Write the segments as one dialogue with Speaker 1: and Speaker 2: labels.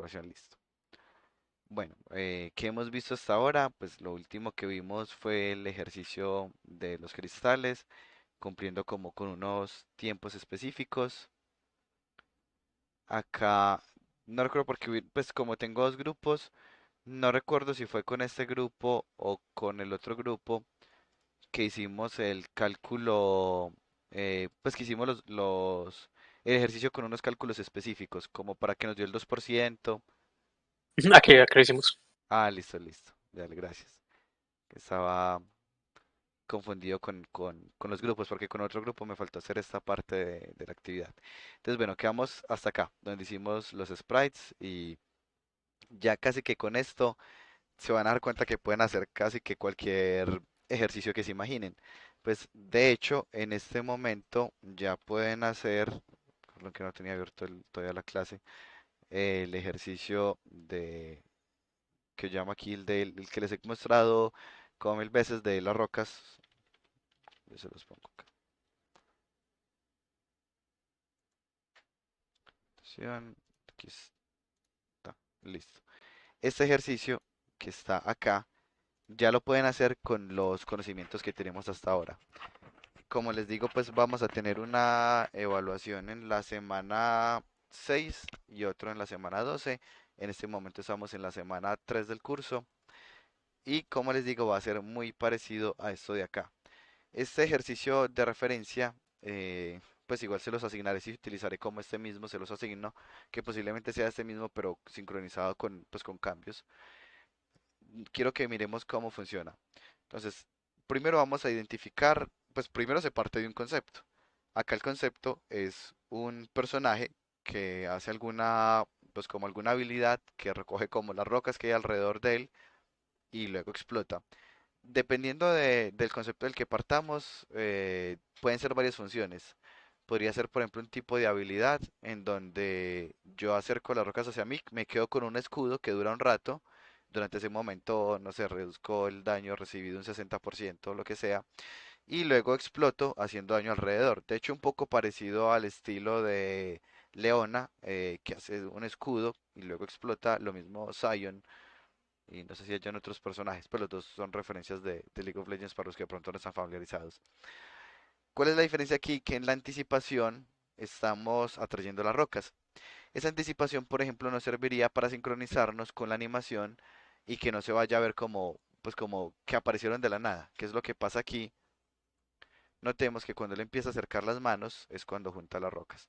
Speaker 1: Ecuación, listo. Bueno, ¿qué hemos visto hasta ahora? Pues lo último que vimos fue el ejercicio de los cristales, cumpliendo como con unos tiempos específicos. Acá, no recuerdo porque, pues como tengo dos grupos, no recuerdo si fue con este grupo o con el otro grupo que hicimos el cálculo, pues que hicimos el ejercicio con unos cálculos específicos, como para que nos dio el 2%.
Speaker 2: Aquí lo hicimos.
Speaker 1: Ah, listo, listo. Dale, gracias. Estaba confundido con los grupos, porque con otro grupo me faltó hacer esta parte de la actividad. Entonces, bueno, quedamos hasta acá, donde hicimos los sprites y ya casi que con esto se van a dar cuenta que pueden hacer casi que cualquier ejercicio que se imaginen. Pues de hecho, en este momento ya pueden hacer, por lo que no tenía abierto todavía la clase, el ejercicio de que llamo aquí el que les he mostrado como mil veces de las rocas. Yo se los pongo acá. Aquí está, listo. Este ejercicio que está acá ya lo pueden hacer con los conocimientos que tenemos hasta ahora. Como les digo, pues vamos a tener una evaluación en la semana 6 y otro en la semana 12. En este momento estamos en la semana 3 del curso y como les digo va a ser muy parecido a esto de acá. Este ejercicio de referencia, pues igual se los asignaré si utilizaré como este mismo, se los asigno, que posiblemente sea este mismo pero sincronizado con, pues, con cambios. Quiero que miremos cómo funciona. Entonces, primero vamos a identificar, pues primero se parte de un concepto. Acá el concepto es un personaje que hace alguna, pues como alguna habilidad que recoge como las rocas que hay alrededor de él y luego explota. Dependiendo del concepto del que partamos, pueden ser varias funciones. Podría ser, por ejemplo, un tipo de habilidad en donde yo acerco las rocas hacia mí, me quedo con un escudo que dura un rato. Durante ese momento, no sé, reduzco el daño recibido un 60%, lo que sea, y luego exploto haciendo daño alrededor. De hecho, un poco parecido al estilo de Leona, que hace un escudo y luego explota, lo mismo Zion, y no sé si hayan otros personajes, pero los dos son referencias de League of Legends para los que de pronto no están familiarizados. ¿Cuál es la diferencia aquí? Que en la anticipación estamos atrayendo las rocas. Esa anticipación, por ejemplo, nos serviría para sincronizarnos con la animación y que no se vaya a ver como, pues como que aparecieron de la nada. ¿Qué es lo que pasa aquí? Notemos que cuando él empieza a acercar las manos es cuando junta las rocas.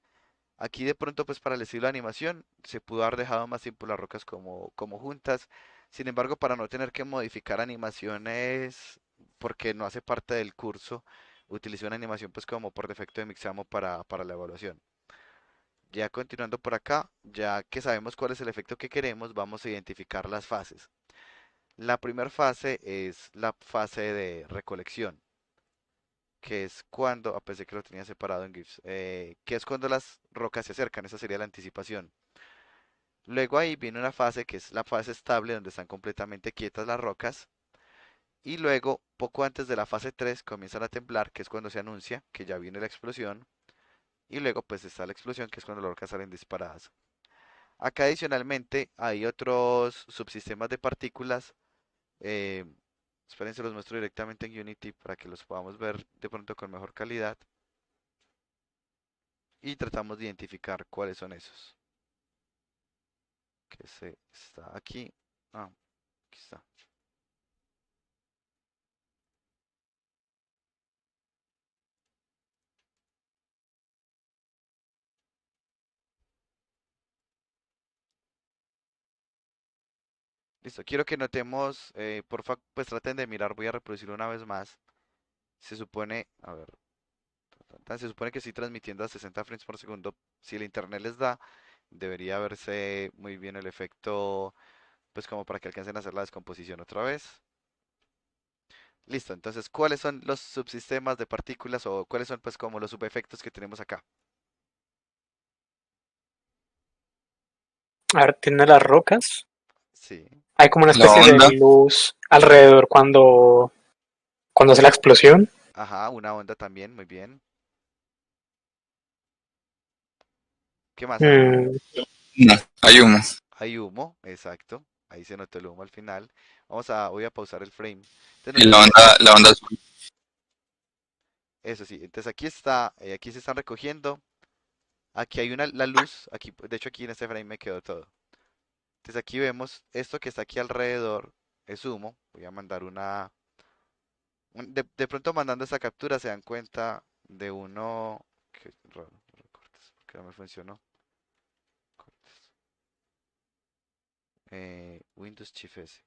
Speaker 1: Aquí de pronto, pues para el estilo de animación, se pudo haber dejado más tiempo las rocas como juntas. Sin embargo, para no tener que modificar animaciones, porque no hace parte del curso, utilicé una animación pues como por defecto de Mixamo para la evaluación. Ya continuando por acá, ya que sabemos cuál es el efecto que queremos, vamos a identificar las fases. La primera fase es la fase de recolección, que es cuando, pensé que lo tenía separado en GIFs, que es cuando las rocas se acercan, esa sería la anticipación. Luego ahí viene una fase que es la fase estable, donde están completamente quietas las rocas. Y luego, poco antes de la fase 3 comienzan a temblar, que es cuando se anuncia que ya viene la explosión. Y luego pues está la explosión, que es cuando las rocas salen disparadas. Acá adicionalmente hay otros subsistemas de partículas. eh, Esperen, se los muestro directamente en Unity para que los podamos ver de pronto con mejor calidad. Y tratamos de identificar cuáles son esos. Que se está aquí. Ah, aquí está. Listo, quiero que notemos, porfa, pues traten de mirar, voy a reproducirlo una vez más. Se supone, a ver, se supone que estoy transmitiendo a 60 frames por segundo. Si el internet les da, debería verse muy bien el efecto, pues como para que alcancen a hacer la descomposición otra vez. Listo, entonces, ¿cuáles son los subsistemas de partículas o cuáles son pues como los subefectos que tenemos acá?
Speaker 2: A ver, tiene las rocas.
Speaker 1: Sí,
Speaker 2: Hay como una
Speaker 3: La
Speaker 2: especie de
Speaker 3: onda,
Speaker 2: luz alrededor cuando hace la explosión.
Speaker 1: ajá, una onda también, muy bien. ¿Qué más hay?
Speaker 2: Mm,
Speaker 3: no, hay humo.
Speaker 1: Hay humo, exacto. Ahí se notó el humo al final. Voy a pausar el frame. Entonces
Speaker 3: Y
Speaker 1: nos dice,
Speaker 3: la onda azul.
Speaker 1: eso sí, entonces aquí está, aquí se están recogiendo. Aquí hay la luz, aquí, de hecho aquí en este frame me quedó todo. Entonces aquí vemos esto que está aquí alrededor es humo. Voy a mandar de pronto mandando esta captura se dan cuenta de uno, qué raro, recortes, porque no me funcionó. Cortes. Windows Shift S,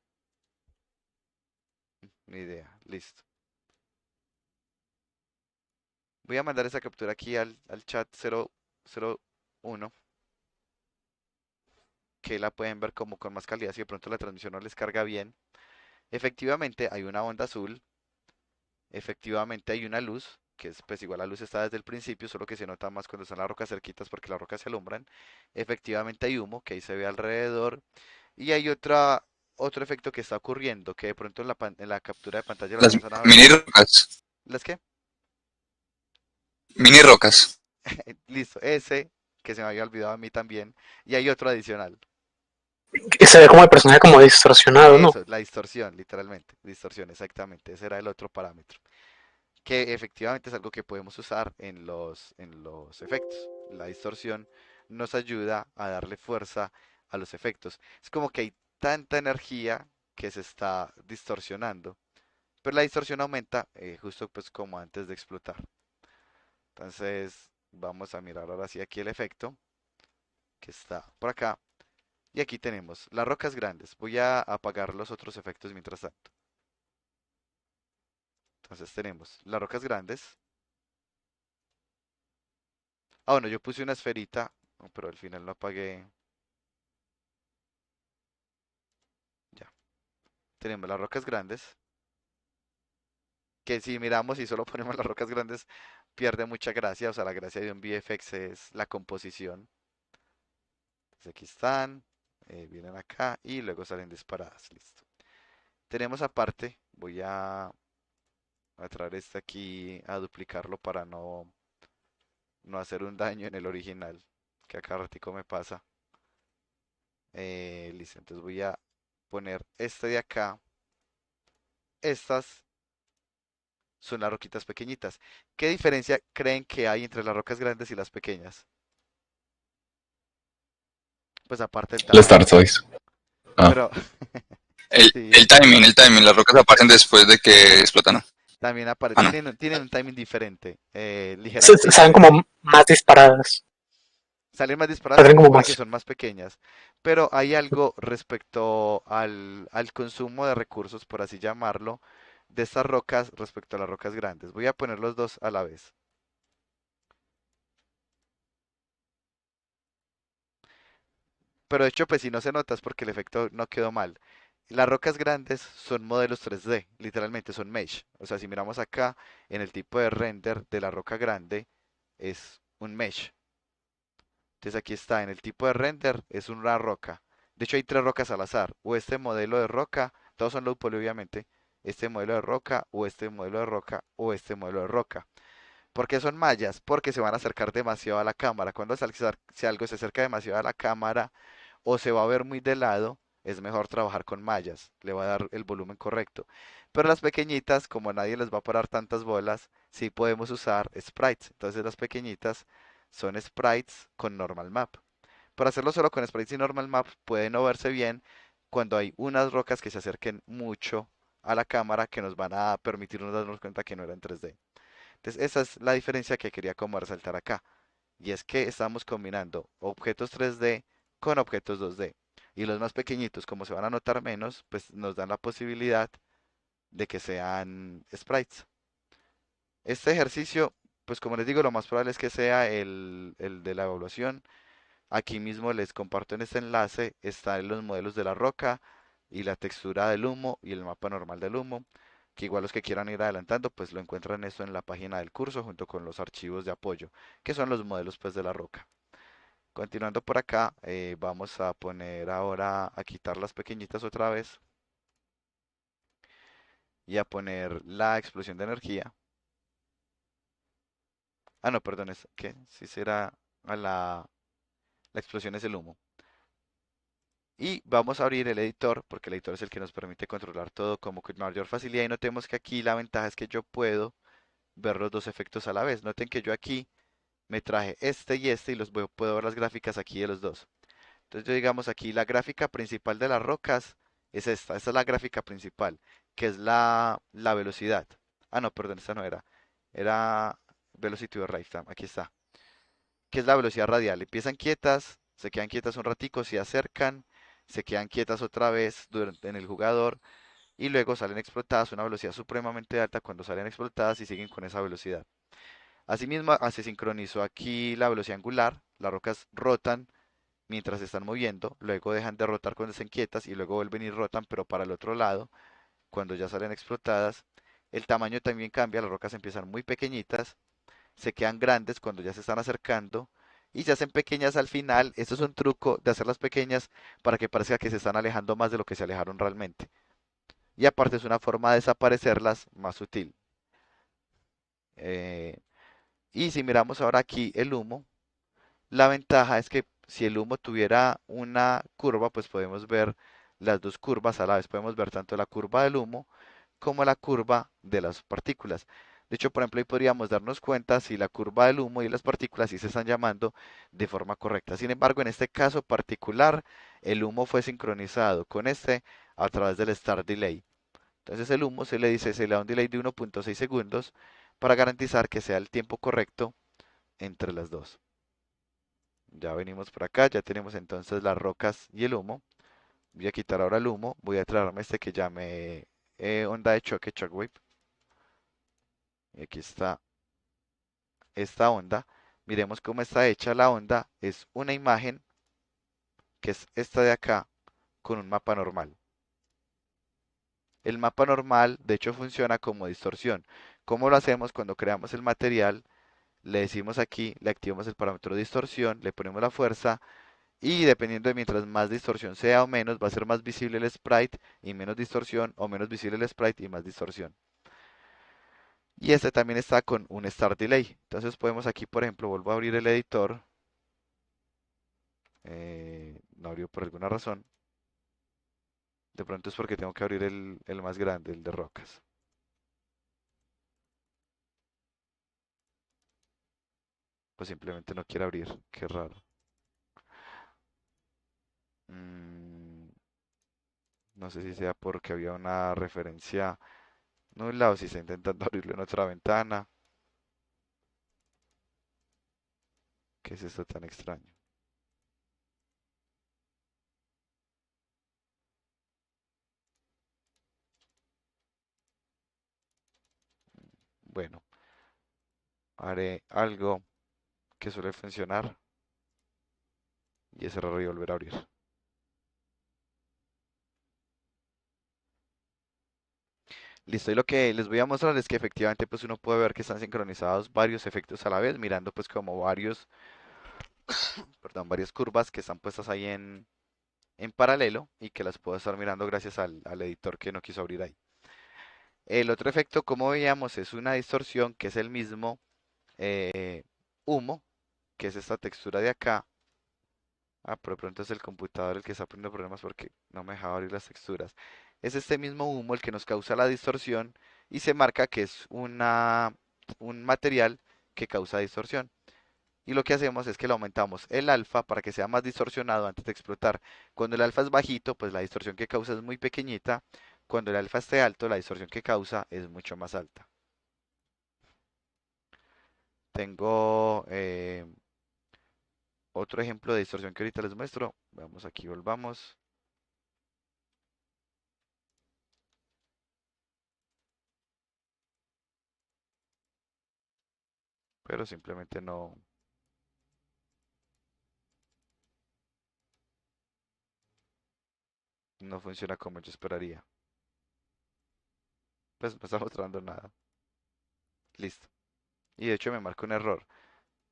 Speaker 1: ni idea, listo. Voy a mandar esa captura aquí al chat 001, que la pueden ver como con más calidad si de pronto la transmisión no les carga bien. Efectivamente hay una onda azul, efectivamente hay una luz, que es pues igual la luz está desde el principio, solo que se nota más cuando están las rocas cerquitas porque las rocas se alumbran. Efectivamente hay humo, que ahí se ve alrededor. Y hay otro efecto que está ocurriendo, que de pronto en la captura de pantalla lo
Speaker 3: Las
Speaker 1: alcanzan a ver.
Speaker 3: mini rocas.
Speaker 1: ¿Las qué?
Speaker 3: Mini rocas.
Speaker 1: Listo, ese, que se me había olvidado a mí también. Y hay otro adicional.
Speaker 2: Y se ve como el personaje como distorsionado, ¿no?
Speaker 1: Eso, la distorsión, literalmente. Distorsión, exactamente. Ese era el otro parámetro. Que efectivamente es algo que podemos usar en los efectos. La distorsión nos ayuda a darle fuerza a los efectos. Es como que hay tanta energía que se está distorsionando, pero la distorsión aumenta justo pues como antes de explotar. Entonces vamos a mirar ahora sí aquí el efecto que está por acá. Y aquí tenemos las rocas grandes. Voy a apagar los otros efectos mientras tanto. Entonces tenemos las rocas grandes. Ah, bueno, yo puse una esferita, pero al final no apagué. Ya. Tenemos las rocas grandes. Que si miramos y solo ponemos las rocas grandes, pierde mucha gracia. O sea, la gracia de un VFX es la composición. Entonces aquí están. Vienen acá y luego salen disparadas. Listo. Tenemos aparte, a traer este aquí a duplicarlo para no hacer un daño en el original, que acá ratico me pasa. Listo, entonces voy a poner este de acá. Estas son las roquitas pequeñitas. ¿Qué diferencia creen que hay entre las rocas grandes y las pequeñas? Pues aparte del
Speaker 3: Las
Speaker 1: tamaño.
Speaker 3: Tartois. Ah.
Speaker 1: Pero sí,
Speaker 3: El timing. Las rocas aparecen después de que explotan, ¿no?
Speaker 1: también
Speaker 3: Ah, no.
Speaker 1: tienen un timing diferente, ligeramente
Speaker 2: Saben
Speaker 1: diferente.
Speaker 2: como más disparadas.
Speaker 1: Salen más disparadas
Speaker 2: Salen
Speaker 1: también
Speaker 2: como
Speaker 1: porque
Speaker 2: más.
Speaker 1: son más pequeñas. Pero hay algo respecto al consumo de recursos, por así llamarlo, de estas rocas respecto a las rocas grandes. Voy a poner los dos a la vez. Pero de hecho, pues si no se nota es porque el efecto no quedó mal. Las rocas grandes son modelos 3D, literalmente son mesh. O sea, si miramos acá en el tipo de render de la roca grande, es un mesh. Entonces aquí está, en el tipo de render es una roca. De hecho hay tres rocas al azar. O este modelo de roca, todos son low poly obviamente. Este modelo de roca, o este modelo de roca, o este modelo de roca. ¿Por qué son mallas? Porque se van a acercar demasiado a la cámara. Si algo se acerca demasiado a la cámara o se va a ver muy de lado, es mejor trabajar con mallas. Le va a dar el volumen correcto. Pero las pequeñitas, como nadie les va a parar tantas bolas, sí podemos usar sprites. Entonces las pequeñitas son sprites con normal map. Para hacerlo solo con sprites y normal map puede no verse bien cuando hay unas rocas que se acerquen mucho a la cámara que nos van a permitirnos darnos cuenta que no era en 3D. Entonces, esa es la diferencia que quería como resaltar acá. Y es que estamos combinando objetos 3D con objetos 2D. Y los más pequeñitos, como se van a notar menos, pues nos dan la posibilidad de que sean sprites. Este ejercicio, pues como les digo, lo más probable es que sea el de la evaluación. Aquí mismo les comparto en este enlace, están los modelos de la roca y la textura del humo y el mapa normal del humo, que igual los que quieran ir adelantando, pues lo encuentran esto en la página del curso junto con los archivos de apoyo, que son los modelos pues de la roca. Continuando por acá, vamos a poner ahora a quitar las pequeñitas otra vez y a poner la explosión de energía. Ah, no, perdón, es que si será a la explosión es el humo. Y vamos a abrir el editor, porque el editor es el que nos permite controlar todo como con mayor facilidad. Y notemos que aquí la ventaja es que yo puedo ver los dos efectos a la vez. Noten que yo aquí me traje este y los puedo ver las gráficas aquí de los dos. Entonces yo digamos aquí la gráfica principal de las rocas es esta es la gráfica principal, que es la velocidad. Ah, no, perdón, esta no era. Era velocity of right time, aquí está. Que es la velocidad radial. Empiezan quietas, se quedan quietas un ratico, se acercan, se quedan quietas otra vez en el jugador y luego salen explotadas a una velocidad supremamente alta cuando salen explotadas y siguen con esa velocidad. Asimismo, se sincronizó aquí la velocidad angular, las rocas rotan mientras se están moviendo, luego dejan de rotar cuando estén quietas y luego vuelven y rotan, pero para el otro lado, cuando ya salen explotadas. El tamaño también cambia, las rocas empiezan muy pequeñitas, se quedan grandes cuando ya se están acercando y se hacen pequeñas al final. Esto es un truco de hacerlas pequeñas para que parezca que se están alejando más de lo que se alejaron realmente. Y aparte es una forma de desaparecerlas más sutil. Eh, y si miramos ahora aquí el humo, la ventaja es que si el humo tuviera una curva, pues podemos ver las dos curvas a la vez. Podemos ver tanto la curva del humo como la curva de las partículas. De hecho, por ejemplo, ahí podríamos darnos cuenta si la curva del humo y las partículas sí se están llamando de forma correcta. Sin embargo, en este caso particular, el humo fue sincronizado con este a través del start delay. Entonces el humo se le da un delay de 1.6 segundos para garantizar que sea el tiempo correcto entre las dos. Ya venimos por acá, ya tenemos entonces las rocas y el humo. Voy a quitar ahora el humo, voy a traerme este que llame onda de choque, shockwave. Y aquí está esta onda. Miremos cómo está hecha la onda. Es una imagen que es esta de acá con un mapa normal. El mapa normal, de hecho, funciona como distorsión. ¿Cómo lo hacemos cuando creamos el material? Le decimos aquí, le activamos el parámetro distorsión, le ponemos la fuerza y dependiendo de mientras más distorsión sea o menos, va a ser más visible el sprite y menos distorsión o menos visible el sprite y más distorsión. Y este también está con un start delay. Entonces podemos aquí, por ejemplo, vuelvo a abrir el editor. No abrió por alguna razón. De pronto es porque tengo que abrir el más grande, el de rocas. Pues simplemente no quiere abrir. Qué raro. Mm, no sé si sea porque había una referencia nula o si está intentando abrirlo en otra ventana. ¿Qué es esto tan extraño? Bueno, haré algo que suele funcionar y es cerrar y volver a abrir. Listo, y lo que les voy a mostrar es que efectivamente pues uno puede ver que están sincronizados varios efectos a la vez, mirando pues como perdón, varias curvas que están puestas ahí en paralelo y que las puedo estar mirando gracias al editor que no quiso abrir ahí. El otro efecto, como veíamos, es una distorsión que es el mismo humo, que es esta textura de acá. Ah, pero de pronto es el computador el que está poniendo problemas porque no me dejaba abrir las texturas. Es este mismo humo el que nos causa la distorsión y se marca que es un material que causa distorsión. Y lo que hacemos es que le aumentamos el alfa para que sea más distorsionado antes de explotar. Cuando el alfa es bajito, pues la distorsión que causa es muy pequeñita. Cuando el alfa esté alto, la distorsión que causa es mucho más alta. Tengo otro ejemplo de distorsión que ahorita les muestro. Vamos aquí, volvamos. Pero simplemente no funciona como yo esperaría. Pues no está mostrando nada. Listo. Y de hecho me marca un error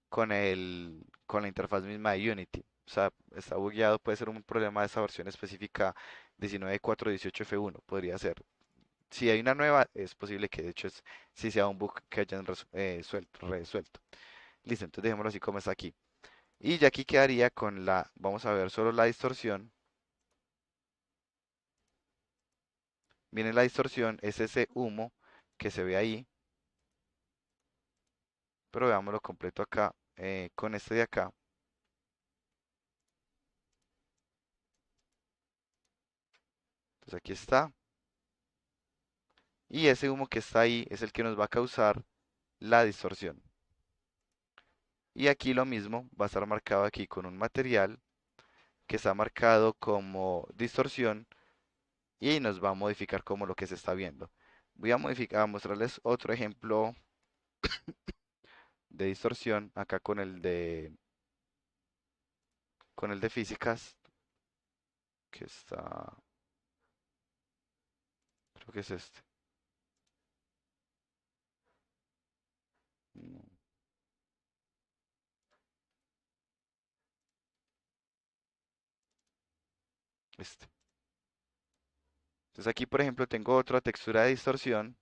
Speaker 1: con la interfaz misma de Unity. O sea, está bugueado, puede ser un problema de esa versión específica 19.4.18 F1, podría ser. Si hay una nueva, es posible que de hecho sí sea un bug que hayan resuelto. Listo, entonces dejémoslo así como está aquí. Y ya aquí quedaría con vamos a ver solo la distorsión. Miren la distorsión, es ese humo que se ve ahí, pero veámoslo completo acá, con este de acá. Entonces aquí está. Y ese humo que está ahí es el que nos va a causar la distorsión. Y aquí lo mismo, va a estar marcado aquí con un material que está marcado como distorsión y nos va a modificar como lo que se está viendo. Voy a modificar, a mostrarles otro ejemplo de distorsión acá con el de físicas, que está, creo que es este. No, este. Entonces aquí, por ejemplo, tengo otra textura de distorsión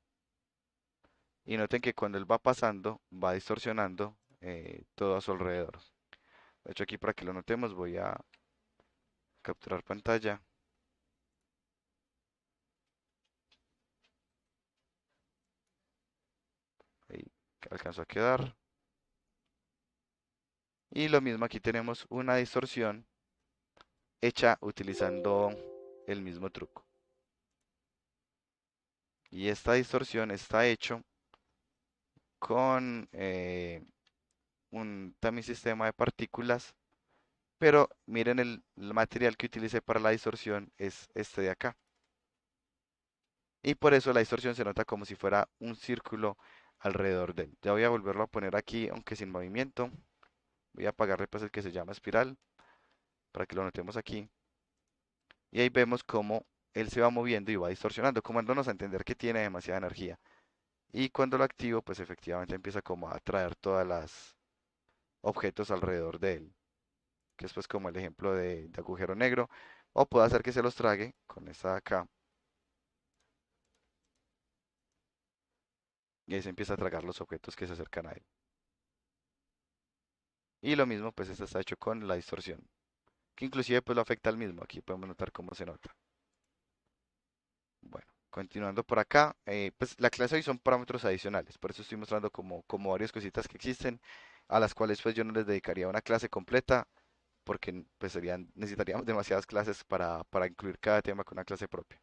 Speaker 1: y noten que cuando él va pasando, va distorsionando todo a su alrededor. De hecho, aquí para que lo notemos, voy a capturar pantalla. Ahí alcanzó a quedar. Y lo mismo aquí tenemos una distorsión hecha utilizando el mismo truco. Y esta distorsión está hecho con un también sistema de partículas, pero miren el material que utilicé para la distorsión es este de acá. Y por eso la distorsión se nota como si fuera un círculo alrededor de él. Ya voy a volverlo a poner aquí, aunque sin movimiento. Voy a apagarle pues el que se llama espiral, para que lo notemos aquí. Y ahí vemos cómo él se va moviendo y va distorsionando, como dándonos a entender que tiene demasiada energía. Y cuando lo activo, pues efectivamente empieza como a atraer todas las objetos alrededor de él, que es pues como el ejemplo de agujero negro. O puede hacer que se los trague con esta de acá. Y ahí se empieza a tragar los objetos que se acercan a él. Y lo mismo, pues este está hecho con la distorsión, que inclusive pues lo afecta al mismo. Aquí podemos notar cómo se nota. Bueno, continuando por acá, pues la clase hoy son parámetros adicionales, por eso estoy mostrando como varias cositas que existen, a las cuales pues yo no les dedicaría una clase completa, porque pues necesitaríamos demasiadas clases para incluir cada tema con una clase propia.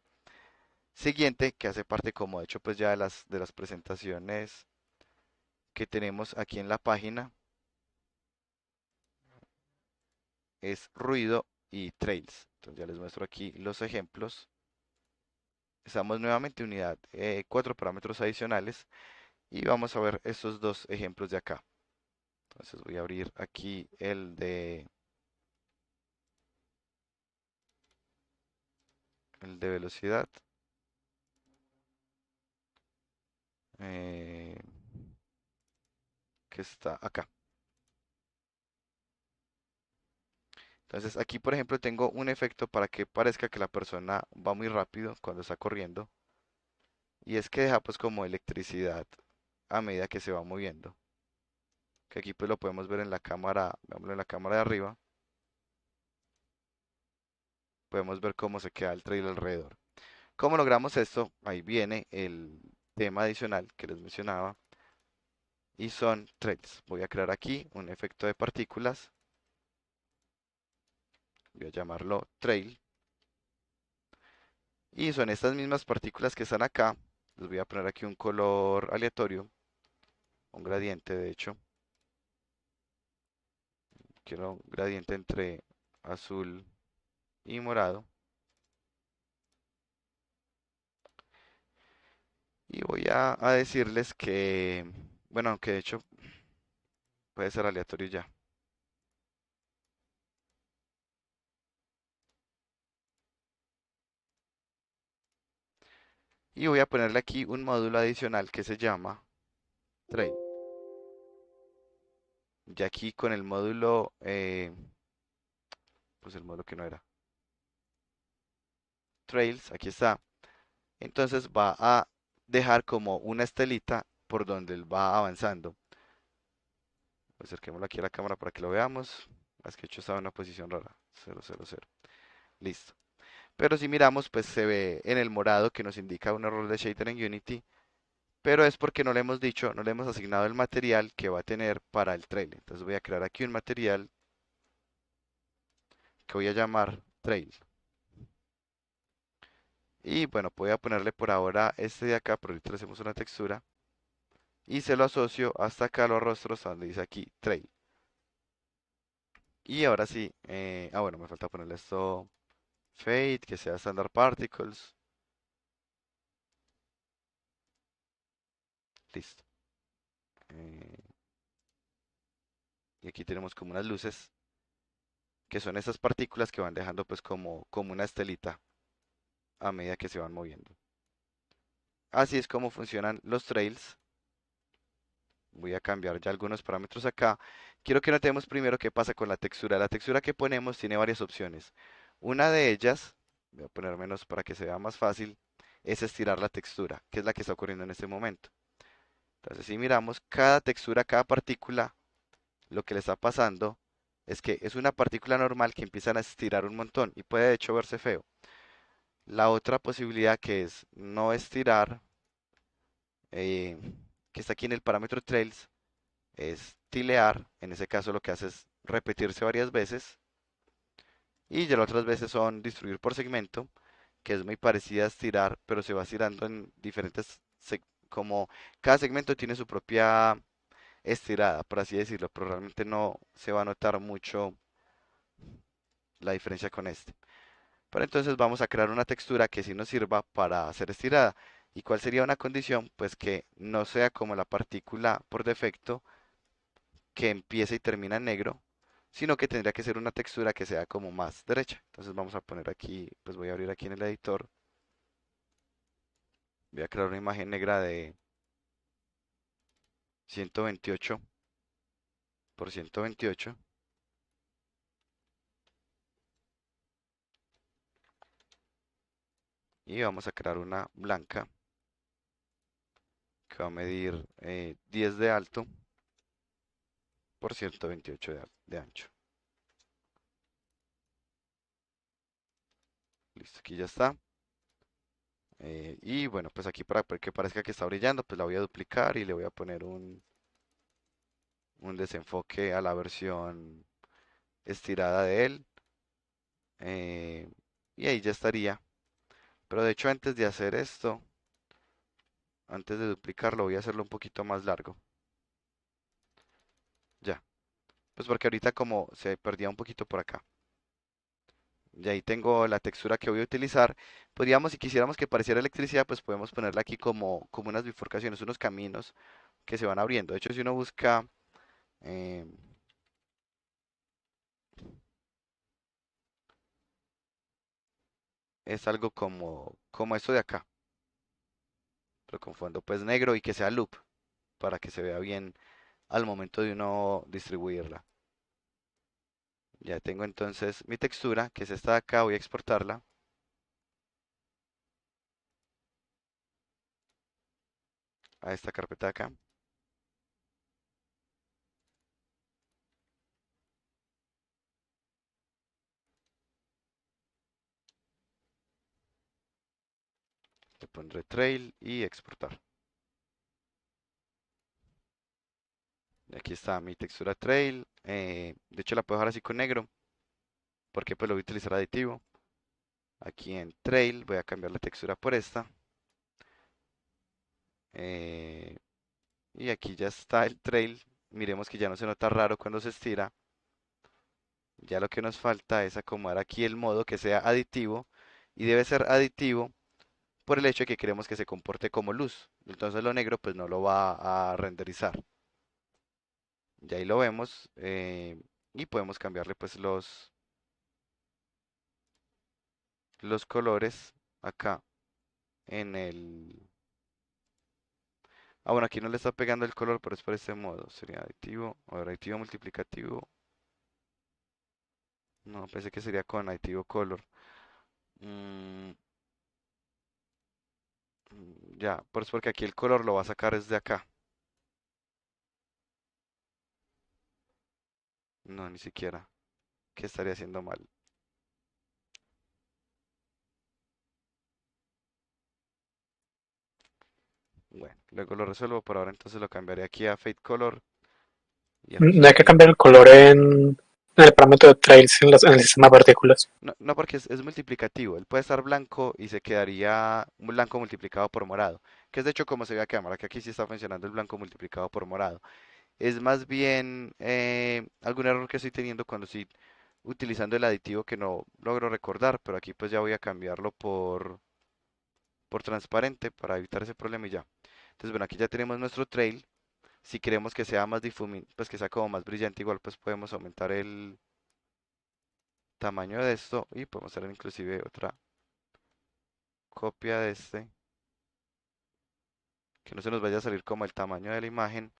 Speaker 1: Siguiente, que hace parte como de hecho pues ya de las presentaciones que tenemos aquí en la página, es ruido y trails. Entonces ya les muestro aquí los ejemplos. Estamos nuevamente en unidad 4 parámetros adicionales y vamos a ver estos dos ejemplos de acá. Entonces voy a abrir aquí el de velocidad. eh, que está acá. Entonces aquí, por ejemplo, tengo un efecto para que parezca que la persona va muy rápido cuando está corriendo. Y es que deja pues como electricidad a medida que se va moviendo. Que aquí pues lo podemos ver en la cámara, veámoslo en la cámara de arriba. Podemos ver cómo se queda el trail alrededor. ¿Cómo logramos esto? Ahí viene el tema adicional que les mencionaba. Y son trails. Voy a crear aquí un efecto de partículas. Voy a llamarlo trail. Y son estas mismas partículas que están acá. Les voy a poner aquí un color aleatorio, un gradiente de hecho. Quiero un gradiente entre azul y morado. Y voy a decirles que, bueno, aunque de hecho puede ser aleatorio ya. Y voy a ponerle aquí un módulo adicional que se llama trail. Ya aquí con el módulo, pues el módulo que no era, trails, aquí está. Entonces va a dejar como una estelita por donde él va avanzando. Acerquémoslo aquí a la cámara para que lo veamos. Es que he hecho estaba en una posición rara. 0, 0, 0. Listo. Pero si miramos, pues se ve en el morado que nos indica un error de shader en Unity, pero es porque no le hemos dicho, no le hemos asignado el material que va a tener para el trail. Entonces voy a crear aquí un material que voy a llamar trail. Y bueno, voy a ponerle por ahora este de acá, pero ahorita le hacemos una textura. Y se lo asocio hasta acá a los rostros, donde dice aquí trail. Y ahora sí, bueno, me falta ponerle esto fade, que sea standard particles. Listo. Eh, y aquí tenemos como unas luces, que son esas partículas que van dejando pues como una estelita a medida que se van moviendo. Así es como funcionan los trails. Voy a cambiar ya algunos parámetros acá. Quiero que notemos primero qué pasa con la textura. La textura que ponemos tiene varias opciones. Una de ellas, voy a poner menos para que se vea más fácil, es estirar la textura, que es la que está ocurriendo en este momento. Entonces, si miramos cada textura, cada partícula, lo que le está pasando es que es una partícula normal que empiezan a estirar un montón y puede de hecho verse feo. La otra posibilidad que es no estirar, eh, que está aquí en el parámetro trails, es tilear. En ese caso lo que hace es repetirse varias veces. Y ya las otras veces son distribuir por segmento, que es muy parecida a estirar, pero se va estirando en diferentes, como cada segmento tiene su propia estirada, por así decirlo, pero realmente no se va a notar mucho la diferencia con este. Pero entonces vamos a crear una textura que sí nos sirva para hacer estirada. ¿Y cuál sería una condición? Pues que no sea como la partícula por defecto que empieza y termina en negro, sino que tendría que ser una textura que sea como más derecha. Entonces vamos a poner aquí, pues voy a abrir aquí en el editor, voy a crear una imagen negra de 128 por 128 y vamos a crear una blanca que va a medir 10 de alto por 128 de ancho. Listo, aquí ya está. Y bueno, pues aquí para que parezca que está brillando, pues la voy a duplicar y le voy a poner un desenfoque a la versión estirada de él. eh, y ahí ya estaría. Pero de hecho antes de hacer esto, antes de duplicarlo, voy a hacerlo un poquito más largo. Ya, pues porque ahorita como se perdía un poquito por acá. Y ahí tengo la textura que voy a utilizar. Podríamos, si quisiéramos que pareciera electricidad, pues podemos ponerla aquí como unas bifurcaciones, unos caminos que se van abriendo. De hecho, si uno busca, eh, es algo como esto de acá, pero con fondo pues negro y que sea loop, para que se vea bien al momento de uno distribuirla. Ya tengo entonces mi textura, que es esta de acá, voy a exportarla a esta carpeta de acá. Le pondré trail y exportar. Y aquí está mi textura trail. De hecho la puedo dejar así con negro, porque pues lo voy a utilizar aditivo. Aquí en trail voy a cambiar la textura por esta. eh, y aquí ya está el trail. Miremos que ya no se nota raro cuando se estira. Ya lo que nos falta es acomodar aquí el modo que sea aditivo. Y debe ser aditivo por el hecho de que queremos que se comporte como luz. Entonces lo negro pues no lo va a renderizar. Y ahí lo vemos. Y podemos cambiarle pues los colores acá en el... Ah, bueno, aquí no le está pegando el color, pero es por este modo. Sería aditivo. A ver, aditivo multiplicativo. No, pensé que sería con aditivo color. Mm, ya, pues porque aquí el color lo va a sacar desde acá. No, ni siquiera. ¿Qué estaría haciendo mal? Bueno, luego lo resuelvo, por ahora entonces lo cambiaré aquí a Fade Color y
Speaker 2: No hay que
Speaker 1: ajustaría.
Speaker 2: cambiar el color en el parámetro de trails en el sistema de partículas.
Speaker 1: No, no porque es multiplicativo, él puede estar blanco y se quedaría un blanco multiplicado por morado, que es de hecho como se ve a cámara, que aquí sí está funcionando el blanco multiplicado por morado. Es más bien algún error que estoy teniendo cuando estoy utilizando el aditivo que no logro recordar, pero aquí pues ya voy a cambiarlo por transparente para evitar ese problema y ya. Entonces, bueno, aquí ya tenemos nuestro trail. Si queremos que sea más pues que sea como más brillante, igual pues podemos aumentar el tamaño de esto y podemos hacer inclusive otra copia de este, que no se nos vaya a salir como el tamaño de la imagen,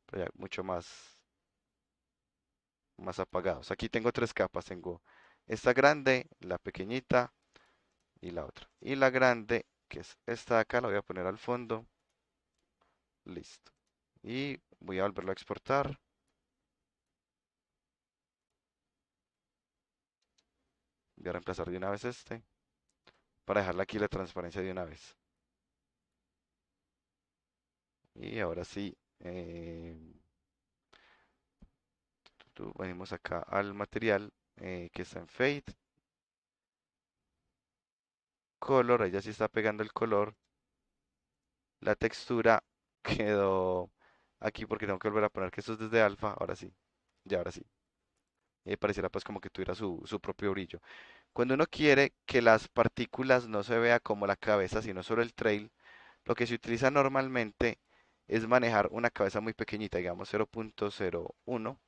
Speaker 1: pero ya mucho más apagados. Aquí tengo tres capas, tengo esta grande, la pequeñita y la otra. Y la grande, que es esta de acá, la voy a poner al fondo. Listo. Y voy a volverlo a exportar. Voy a reemplazar de una vez este para dejarle aquí la transparencia de una vez. Y ahora sí, venimos acá al material que está en Fade, Color, ahí ya sí está pegando el color. La textura quedó aquí porque tengo que volver a poner que esto es desde alfa. Ahora sí, ya ahora sí. Pareciera pues como que tuviera su propio brillo. Cuando uno quiere que las partículas no se vea como la cabeza, sino solo el trail, lo que se utiliza normalmente es manejar una cabeza muy pequeñita, digamos 0.01,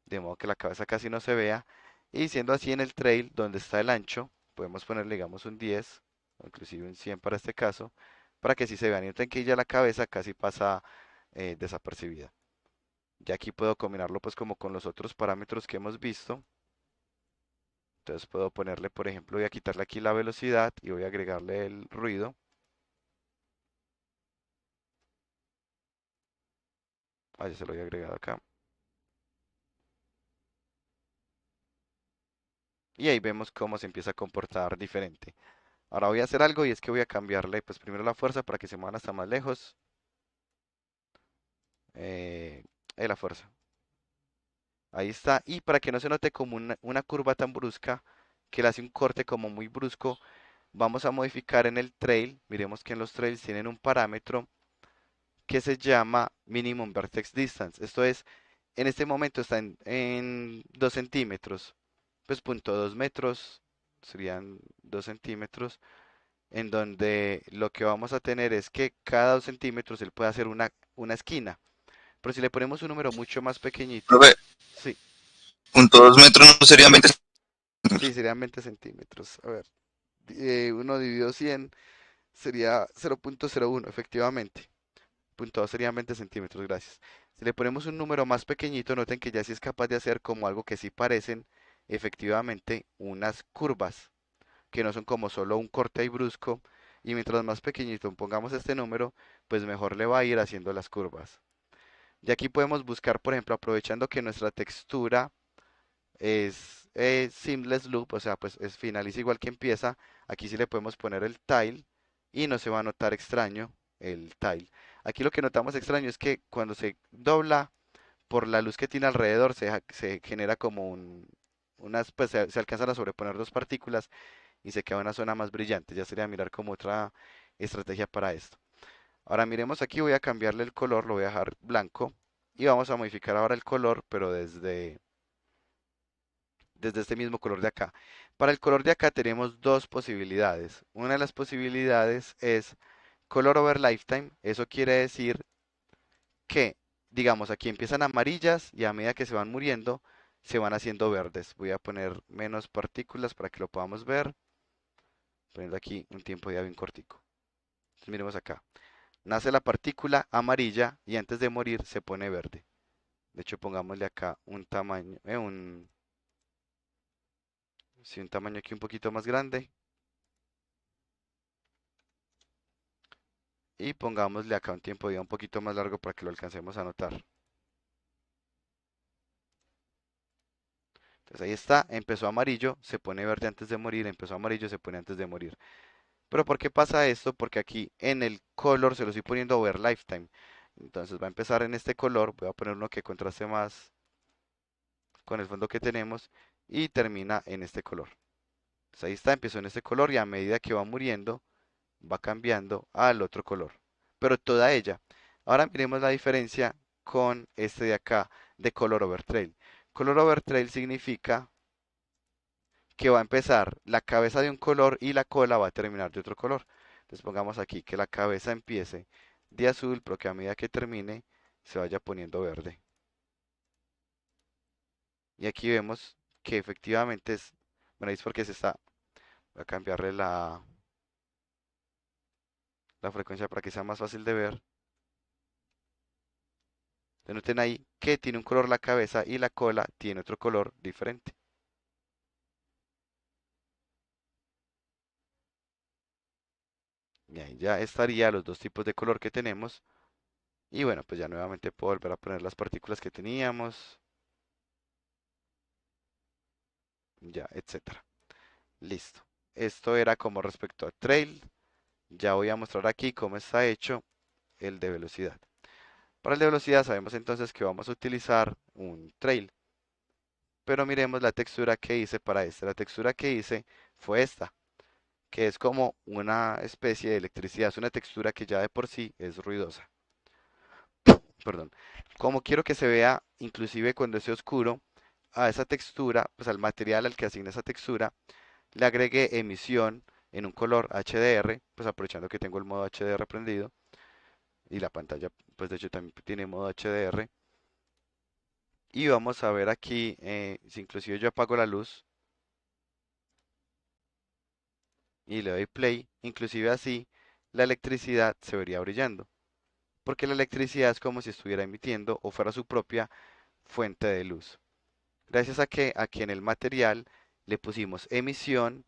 Speaker 1: de modo que la cabeza casi no se vea. Y siendo así en el trail, donde está el ancho, podemos ponerle, digamos, un 10, o inclusive un 100 para este caso, para que sí se vean. Y noten que ya la cabeza casi pasa desapercibida. Ya aquí puedo combinarlo pues como con los otros parámetros que hemos visto. Entonces puedo ponerle, por ejemplo, voy a quitarle aquí la velocidad y voy a agregarle el ruido. Ah, ya se lo había agregado acá. Y ahí vemos cómo se empieza a comportar diferente. Ahora voy a hacer algo y es que voy a cambiarle pues primero la fuerza para que se muevan hasta más lejos. Eh, la fuerza. Ahí está. Y para que no se note como una curva tan brusca, que le hace un corte como muy brusco, vamos a modificar en el trail. Miremos que en los trails tienen un parámetro que se llama Minimum Vertex Distance. Esto es, en este momento está en 2 centímetros. Pues 0.2 metros serían 2 centímetros. En donde lo que vamos a tener es que cada 2 centímetros él puede hacer una esquina. Pero si le ponemos un número mucho más pequeñito,
Speaker 3: Profe,
Speaker 1: sí,
Speaker 3: 0.2 metros no serían 20
Speaker 1: sí,
Speaker 3: centímetros.
Speaker 1: serían 20 centímetros. A ver, 1 dividido 100 sería 0.01, efectivamente. Punto 2 serían 20 centímetros, gracias. Si le ponemos un número más pequeñito, noten que ya sí es capaz de hacer como algo que sí parecen efectivamente unas curvas, que no son como solo un corte y brusco. Y mientras más pequeñito pongamos este número, pues mejor le va a ir haciendo las curvas. Y aquí podemos buscar, por ejemplo, aprovechando que nuestra textura es seamless loop, o sea, pues es finaliza igual que empieza. Aquí sí le podemos poner el tile y no se va a notar extraño el tile. Aquí lo que notamos extraño es que cuando se dobla por la luz que tiene alrededor se genera como pues se alcanzan a sobreponer dos partículas y se queda una zona más brillante. Ya sería mirar como otra estrategia para esto. Ahora miremos aquí, voy a cambiarle el color, lo voy a dejar blanco y vamos a modificar ahora el color, pero desde este mismo color de acá. Para el color de acá tenemos dos posibilidades. Una de las posibilidades es color over lifetime. Eso quiere decir que, digamos, aquí empiezan amarillas y a medida que se van muriendo, se van haciendo verdes. Voy a poner menos partículas para que lo podamos ver. Poniendo aquí un tiempo ya bien cortico. Entonces miremos acá. Nace la partícula amarilla y antes de morir se pone verde. De hecho, pongámosle acá un tamaño, sí, un tamaño aquí un poquito más grande. Y pongámosle acá un tiempo de vida un poquito más largo para que lo alcancemos a notar. Entonces ahí está, empezó amarillo, se pone verde antes de morir, empezó amarillo, se pone antes de morir. Pero ¿por qué pasa esto? Porque aquí en el color se lo estoy poniendo over lifetime. Entonces va a empezar en este color, voy a poner uno que contraste más con el fondo que tenemos y termina en este color. Entonces ahí está, empezó en este color y a medida que va muriendo va cambiando al otro color. Pero toda ella. Ahora miremos la diferencia con este de acá de color over trail. Color over trail significa que va a empezar la cabeza de un color y la cola va a terminar de otro color. Entonces pongamos aquí que la cabeza empiece de azul, pero que a medida que termine se vaya poniendo verde. Y aquí vemos que efectivamente es, bueno, es porque se está, voy a cambiarle la frecuencia para que sea más fácil de ver. Entonces, noten ahí que tiene un color la cabeza y la cola tiene otro color diferente. Y ahí ya estaría los dos tipos de color que tenemos. Y bueno, pues ya nuevamente puedo volver a poner las partículas que teníamos. Ya, etcétera. Listo. Esto era como respecto a trail. Ya voy a mostrar aquí cómo está hecho el de velocidad. Para el de velocidad sabemos entonces que vamos a utilizar un trail. Pero miremos la textura que hice para este. La textura que hice fue esta, que es como una especie de electricidad. Es una textura que ya de por sí es ruidosa. Perdón. Como quiero que se vea, inclusive cuando esté oscuro, a esa textura, pues al material al que asigne esa textura, le agregué emisión en un color HDR, pues aprovechando que tengo el modo HDR prendido y la pantalla, pues de hecho también tiene modo HDR. Y vamos a ver aquí, si inclusive yo apago la luz y le doy play, inclusive así la electricidad se vería brillando, porque la electricidad es como si estuviera emitiendo o fuera su propia fuente de luz. Gracias a que aquí en el material le pusimos emisión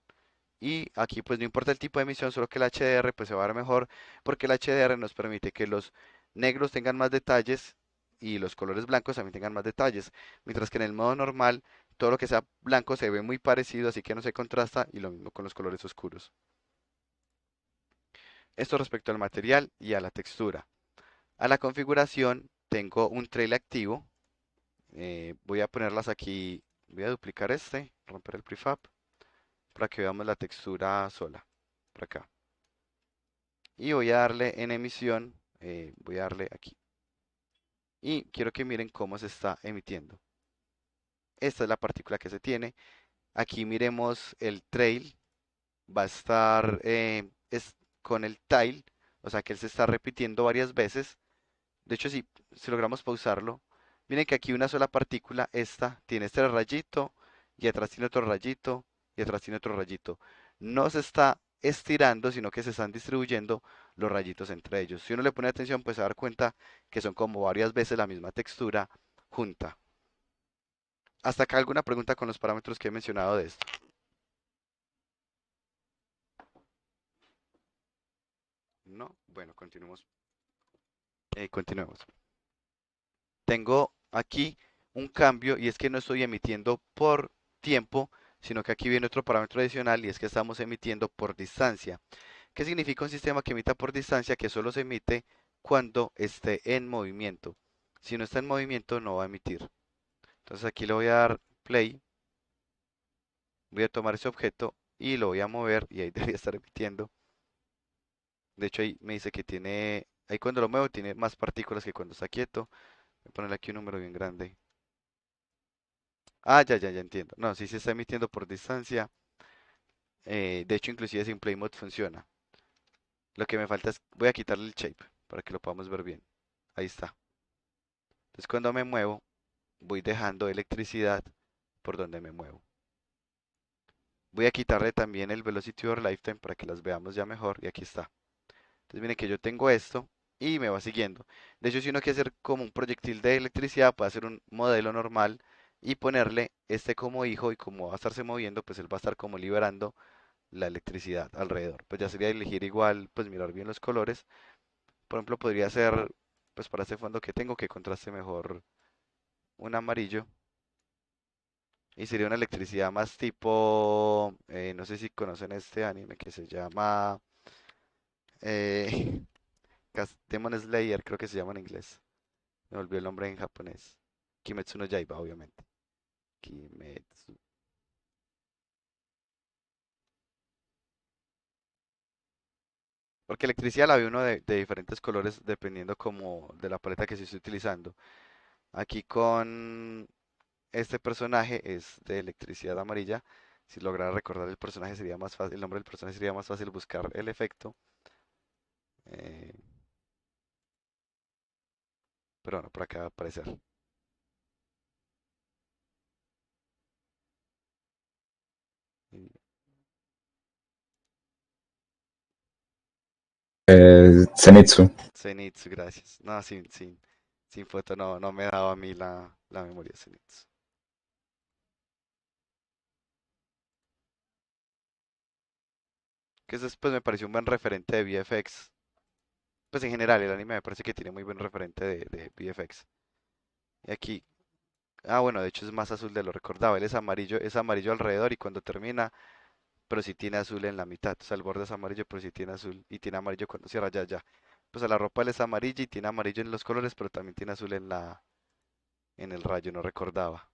Speaker 1: y aquí pues no importa el tipo de emisión, solo que el HDR pues se va a ver mejor porque el HDR nos permite que los negros tengan más detalles y los colores blancos también tengan más detalles, mientras que en el modo normal todo lo que sea blanco se ve muy parecido, así que no se contrasta y lo mismo con los colores oscuros. Esto respecto al material y a la textura. A la configuración tengo un trail activo, voy a ponerlas aquí, voy a duplicar este, romper el prefab para que veamos la textura sola, por acá. Y voy a darle en emisión, voy a darle aquí. Y quiero que miren cómo se está emitiendo. Esta es la partícula que se tiene. Aquí miremos el trail, va a estar con el tile, o sea que él se está repitiendo varias veces. De hecho, si logramos pausarlo, miren que aquí una sola partícula, esta, tiene este rayito, y atrás tiene otro rayito, y atrás tiene otro rayito. No se está estirando, sino que se están distribuyendo los rayitos entre ellos. Si uno le pone atención, pues se va a dar cuenta que son como varias veces la misma textura junta. Hasta acá alguna pregunta con los parámetros que he mencionado de esto. No, bueno, continuemos. Continuemos. Tengo aquí un cambio y es que no estoy emitiendo por tiempo, sino que aquí viene otro parámetro adicional y es que estamos emitiendo por distancia. ¿Qué significa un sistema que emita por distancia? Que solo se emite cuando esté en movimiento. Si no está en movimiento, no va a emitir. Entonces aquí le voy a dar play, voy a tomar ese objeto y lo voy a mover y ahí debería estar emitiendo. De hecho ahí me dice que tiene, ahí cuando lo muevo tiene más partículas que cuando está quieto. Voy a ponerle aquí un número bien grande. Ah, ya entiendo. No, sí se está emitiendo por distancia. De hecho, inclusive sin Play Mode funciona. Lo que me falta es, voy a quitarle el shape para que lo podamos ver bien. Ahí está. Entonces cuando me muevo, voy dejando electricidad por donde me muevo. Voy a quitarle también el Velocity over Lifetime para que las veamos ya mejor. Y aquí está. Entonces miren que yo tengo esto y me va siguiendo. De hecho, si uno quiere hacer como un proyectil de electricidad, puede hacer un modelo normal y ponerle este como hijo y como va a estarse moviendo, pues él va a estar como liberando la electricidad alrededor. Pues ya sería elegir igual, pues mirar bien los colores. Por ejemplo, podría ser, pues para este fondo que tengo, que contraste mejor un amarillo. Y sería una electricidad más tipo, no sé si conocen este anime que se llama eh, Demon Slayer, creo que se llama en inglés. Me olvidó el nombre en japonés. Kimetsu no Yaiba, obviamente. Kimetsu. Porque electricidad la ve uno de diferentes colores dependiendo como de la paleta que se esté utilizando. Aquí con este personaje es de electricidad amarilla. Si lograra recordar el personaje sería más fácil, el nombre del personaje sería más fácil buscar el efecto. eh, pero bueno, por acá va a aparecer. Y
Speaker 3: Zenitsu.
Speaker 1: Zenitsu, gracias. No, sin foto no me daba a mí la memoria de Zenitsu. Que ese después me pareció un buen referente de VFX. Pues en general el anime me parece que tiene muy buen referente de VFX. Y aquí, bueno, de hecho es más azul de lo recordaba. Él es amarillo alrededor y cuando termina, pero sí tiene azul en la mitad. O sea, el borde es amarillo, pero sí tiene azul. Y tiene amarillo cuando cierra ya. Pues a la ropa él es amarilla y tiene amarillo en los colores, pero también tiene azul en el rayo, no recordaba.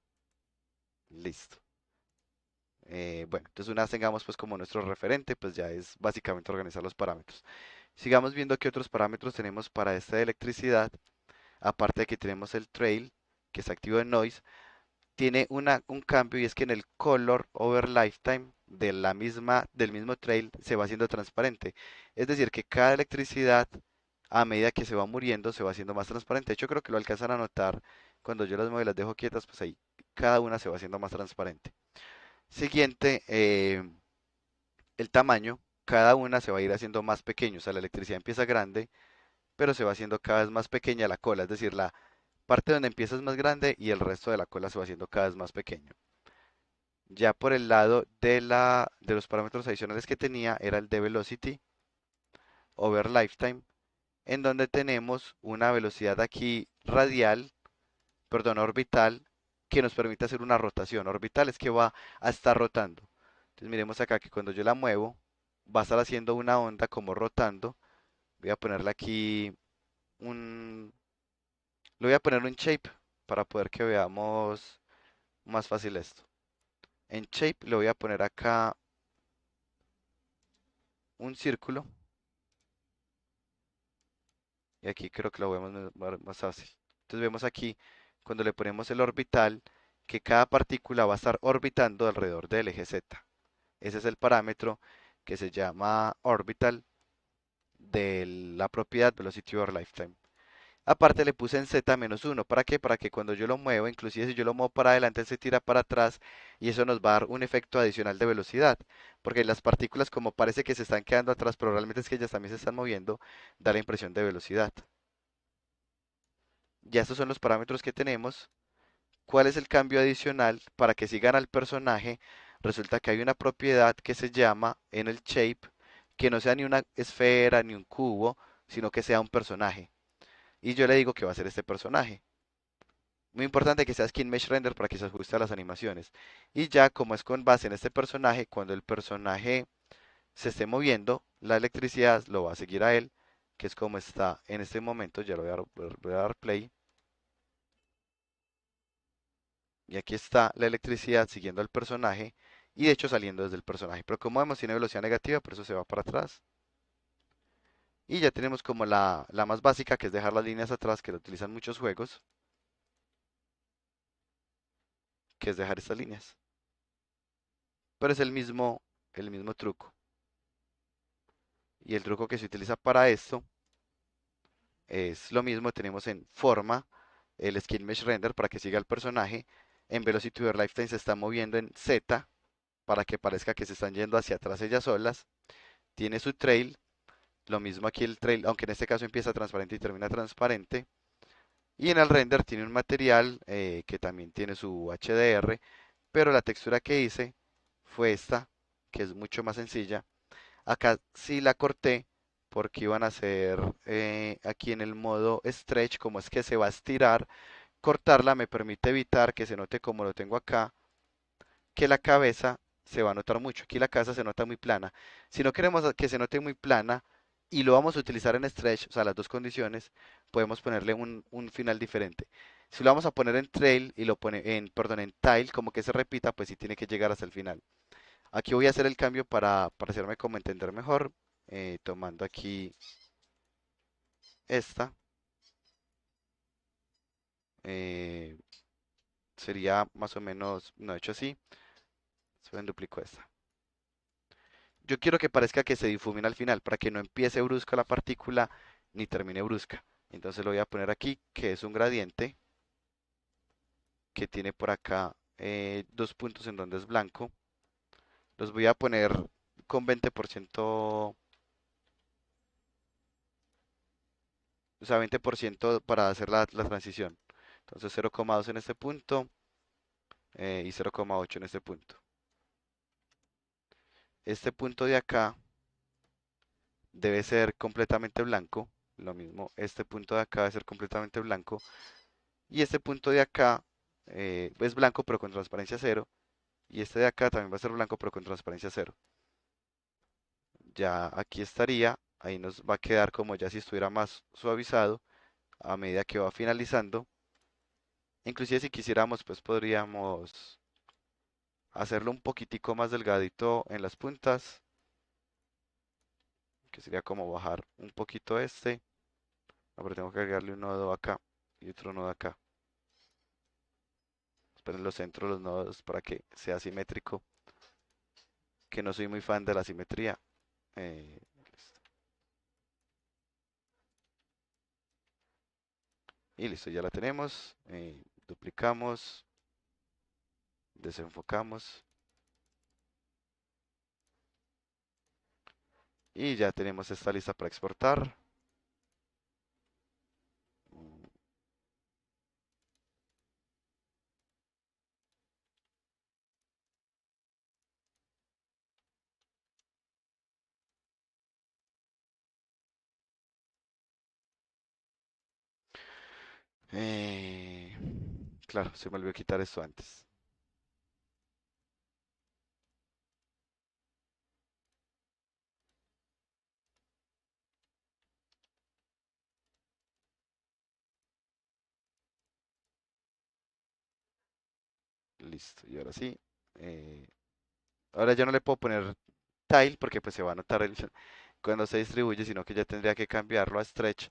Speaker 1: Listo. Bueno, entonces una vez tengamos pues como nuestro referente, pues ya es básicamente organizar los parámetros. Sigamos viendo qué otros parámetros tenemos para esta electricidad. Aparte de que tenemos el trail, que está activo en noise, tiene un cambio y es que en el color over lifetime del mismo trail se va haciendo transparente. Es decir, que cada electricidad a medida que se va muriendo se va haciendo más transparente. De hecho, creo que lo alcanzan a notar cuando yo las muevo y las dejo quietas, pues ahí cada una se va haciendo más transparente. Siguiente, el tamaño, cada una se va a ir haciendo más pequeño, o sea, la electricidad empieza grande, pero se va haciendo cada vez más pequeña la cola, es decir, la parte donde empieza es más grande y el resto de la cola se va haciendo cada vez más pequeño. Ya por el lado de los parámetros adicionales que tenía era el de velocity over lifetime, en donde tenemos una velocidad aquí radial, perdón, orbital, que nos permite hacer una rotación. Orbital es que va a estar rotando. Entonces miremos acá que cuando yo la muevo, va a estar haciendo una onda como rotando. Voy a ponerle aquí un, le voy a poner un shape para poder que veamos más fácil esto. En shape le voy a poner acá un círculo y aquí creo que lo vemos más fácil. Entonces vemos aquí cuando le ponemos el orbital que cada partícula va a estar orbitando alrededor del eje Z. Ese es el parámetro que se llama orbital de la propiedad velocity over lifetime. Aparte le puse en Z-1. ¿Para qué? Para que cuando yo lo muevo, inclusive si yo lo muevo para adelante, él se tira para atrás y eso nos va a dar un efecto adicional de velocidad. Porque las partículas como parece que se están quedando atrás, pero realmente es que ellas también se están moviendo, da la impresión de velocidad. Ya estos son los parámetros que tenemos. ¿Cuál es el cambio adicional para que sigan al personaje? Resulta que hay una propiedad que se llama en el shape que no sea ni una esfera ni un cubo, sino que sea un personaje. Y yo le digo que va a ser este personaje. Muy importante que sea Skin Mesh Render para que se ajuste a las animaciones. Y ya como es con base en este personaje, cuando el personaje se esté moviendo, la electricidad lo va a seguir a él, que es como está en este momento. Ya lo voy a dar play. Y aquí está la electricidad siguiendo al personaje y de hecho saliendo desde el personaje. Pero como vemos tiene velocidad negativa, por eso se va para atrás. Y ya tenemos como la más básica, que es dejar las líneas atrás, que lo utilizan muchos juegos, que es dejar estas líneas. Pero es el mismo truco. Y el truco que se utiliza para esto es lo mismo, tenemos en forma el Skin Mesh Render para que siga el personaje. En Velocity Over Lifetime se está moviendo en Z para que parezca que se están yendo hacia atrás ellas solas. Tiene su trail. Lo mismo aquí el trail, aunque en este caso empieza transparente y termina transparente. Y en el render tiene un material que también tiene su HDR, pero la textura que hice fue esta, que es mucho más sencilla. Acá sí la corté porque iban a hacer aquí en el modo stretch, como es que se va a estirar. Cortarla me permite evitar que se note como lo tengo acá, que la cabeza se va a notar mucho. Aquí la cabeza se nota muy plana. Si no queremos que se note muy plana y lo vamos a utilizar en stretch, o sea, las dos condiciones, podemos ponerle un final diferente. Si lo vamos a poner en trail y lo pone en, perdón, en tile, como que se repita, pues sí tiene que llegar hasta el final. Aquí voy a hacer el cambio para hacerme como entender mejor, tomando aquí esta. eh, Sería más o menos, no, hecho así, se duplico esta. Yo quiero que parezca que se difumina al final, para que no empiece brusca la partícula ni termine brusca. Entonces lo voy a poner aquí, que es un gradiente, que tiene por acá dos puntos en donde es blanco. Los voy a poner con 20%, o sea, 20% para hacer la transición. Entonces 0,2 en este punto y 0,8 en este punto. Este punto de acá debe ser completamente blanco. Lo mismo, este punto de acá debe ser completamente blanco. Y este punto de acá es blanco pero con transparencia cero. Y este de acá también va a ser blanco pero con transparencia cero. Ya aquí estaría. Ahí nos va a quedar como ya si estuviera más suavizado a medida que va finalizando. Inclusive si quisiéramos pues podríamos hacerlo un poquitico más delgadito en las puntas. Que sería como bajar un poquito este. No, pero tengo que agregarle un nodo acá y otro nodo acá. Esperen los centros los nodos para que sea simétrico. Que no soy muy fan de la simetría. Listo. Y listo, ya la tenemos. Duplicamos, desenfocamos y ya tenemos esta lista para exportar. Mm, eh, claro, se me olvidó quitar esto antes. Listo, y ahora sí. eh, Ahora ya no le puedo poner tile porque pues se va a notar cuando se distribuye, sino que ya tendría que cambiarlo a stretch.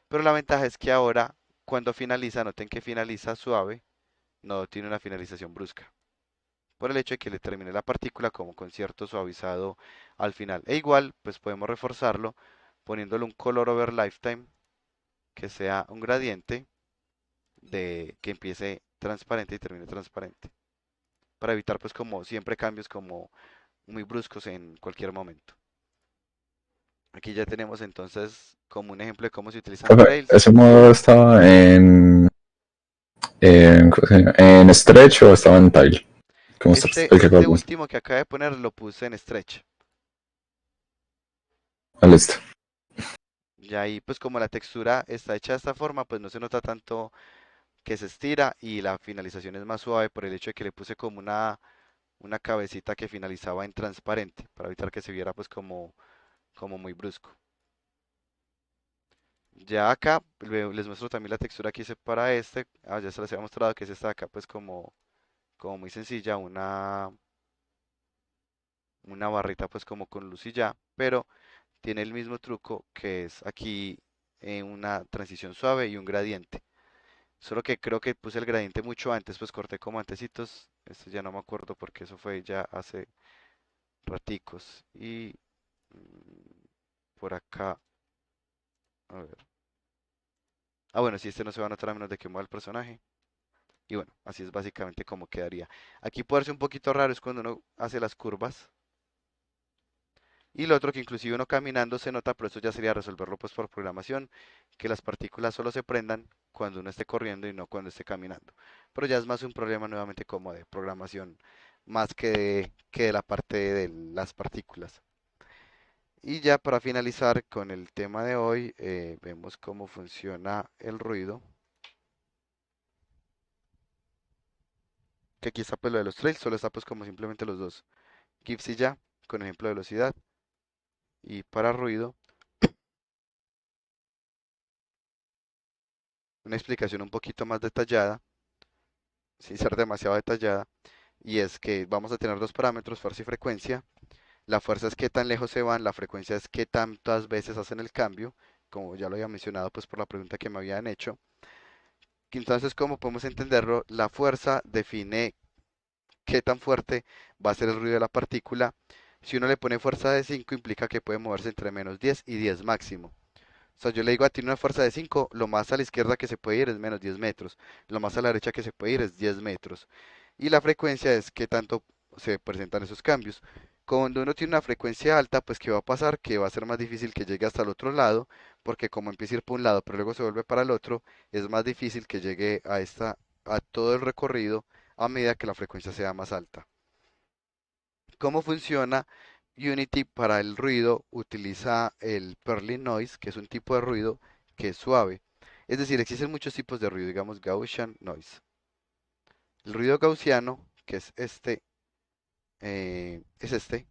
Speaker 1: Pero la ventaja es que ahora cuando finaliza, noten que finaliza suave, no tiene una finalización brusca. Por el hecho de que le termine la partícula como con cierto suavizado al final. E igual, pues podemos reforzarlo poniéndole un color over lifetime que sea un gradiente de que empiece transparente y termine transparente. Para evitar pues como siempre cambios como muy bruscos en cualquier momento. Aquí ya tenemos entonces como un ejemplo de cómo se utilizan
Speaker 4: Profe,
Speaker 1: trails.
Speaker 4: ¿ese modo estaba ¿cómo se llama? En stretch o estaba en tile? ¿Cómo está el que
Speaker 1: Este
Speaker 4: acabo?
Speaker 1: último que acabo de poner lo puse en stretch.
Speaker 4: Ah, listo.
Speaker 1: Y ahí pues como la textura está hecha de esta forma, pues no se nota tanto que se estira y la finalización es más suave por el hecho de que le puse como una cabecita que finalizaba en transparente para evitar que se viera pues como muy brusco. Ya acá les muestro también la textura que hice para este. Ah, ya se les había mostrado que es esta de acá pues como muy sencilla, una barrita pues como con luz y ya, pero tiene el mismo truco que es aquí una transición suave y un gradiente. Solo que creo que puse el gradiente mucho antes, pues corté como antecitos. Esto ya no me acuerdo porque eso fue ya hace raticos. Y por acá, a ver. Ah, bueno, si este no se va a notar a menos de que mueva el personaje. Y bueno, así es básicamente como quedaría. Aquí puede ser un poquito raro es cuando uno hace las curvas. Y lo otro que inclusive uno caminando se nota, pero eso ya sería resolverlo pues por programación, que las partículas solo se prendan cuando uno esté corriendo y no cuando esté caminando. Pero ya es más un problema nuevamente como de programación, más que de la parte de las partículas. Y ya para finalizar con el tema de hoy, vemos cómo funciona el ruido. que aquí está pues lo de los trails, solo está pues como simplemente los dos. GIFs y ya, con ejemplo de velocidad. Y para ruido, una explicación un poquito más detallada, sin ser demasiado detallada, y es que vamos a tener dos parámetros, fuerza y frecuencia. La fuerza es qué tan lejos se van, la frecuencia es qué tantas veces hacen el cambio, como ya lo había mencionado pues por la pregunta que me habían hecho. Entonces, como podemos entenderlo, la fuerza define qué tan fuerte va a ser el ruido de la partícula. Si uno le pone fuerza de 5 implica que puede moverse entre -10 y 10 máximo. O sea, yo le digo a ti una fuerza de 5, lo más a la izquierda que se puede ir es -10 metros, lo más a la derecha que se puede ir es 10 metros. Y la frecuencia es qué tanto se presentan esos cambios. Cuando uno tiene una frecuencia alta, pues ¿qué va a pasar? Que va a ser más difícil que llegue hasta el otro lado, porque como empieza a ir por un lado, pero luego se vuelve para el otro, es más difícil que llegue a todo el recorrido a medida que la frecuencia sea más alta. ¿Cómo funciona? Unity para el ruido utiliza el Perlin Noise, que es un tipo de ruido que es suave. Es decir, existen muchos tipos de ruido, digamos Gaussian Noise. El ruido gaussiano, que es este,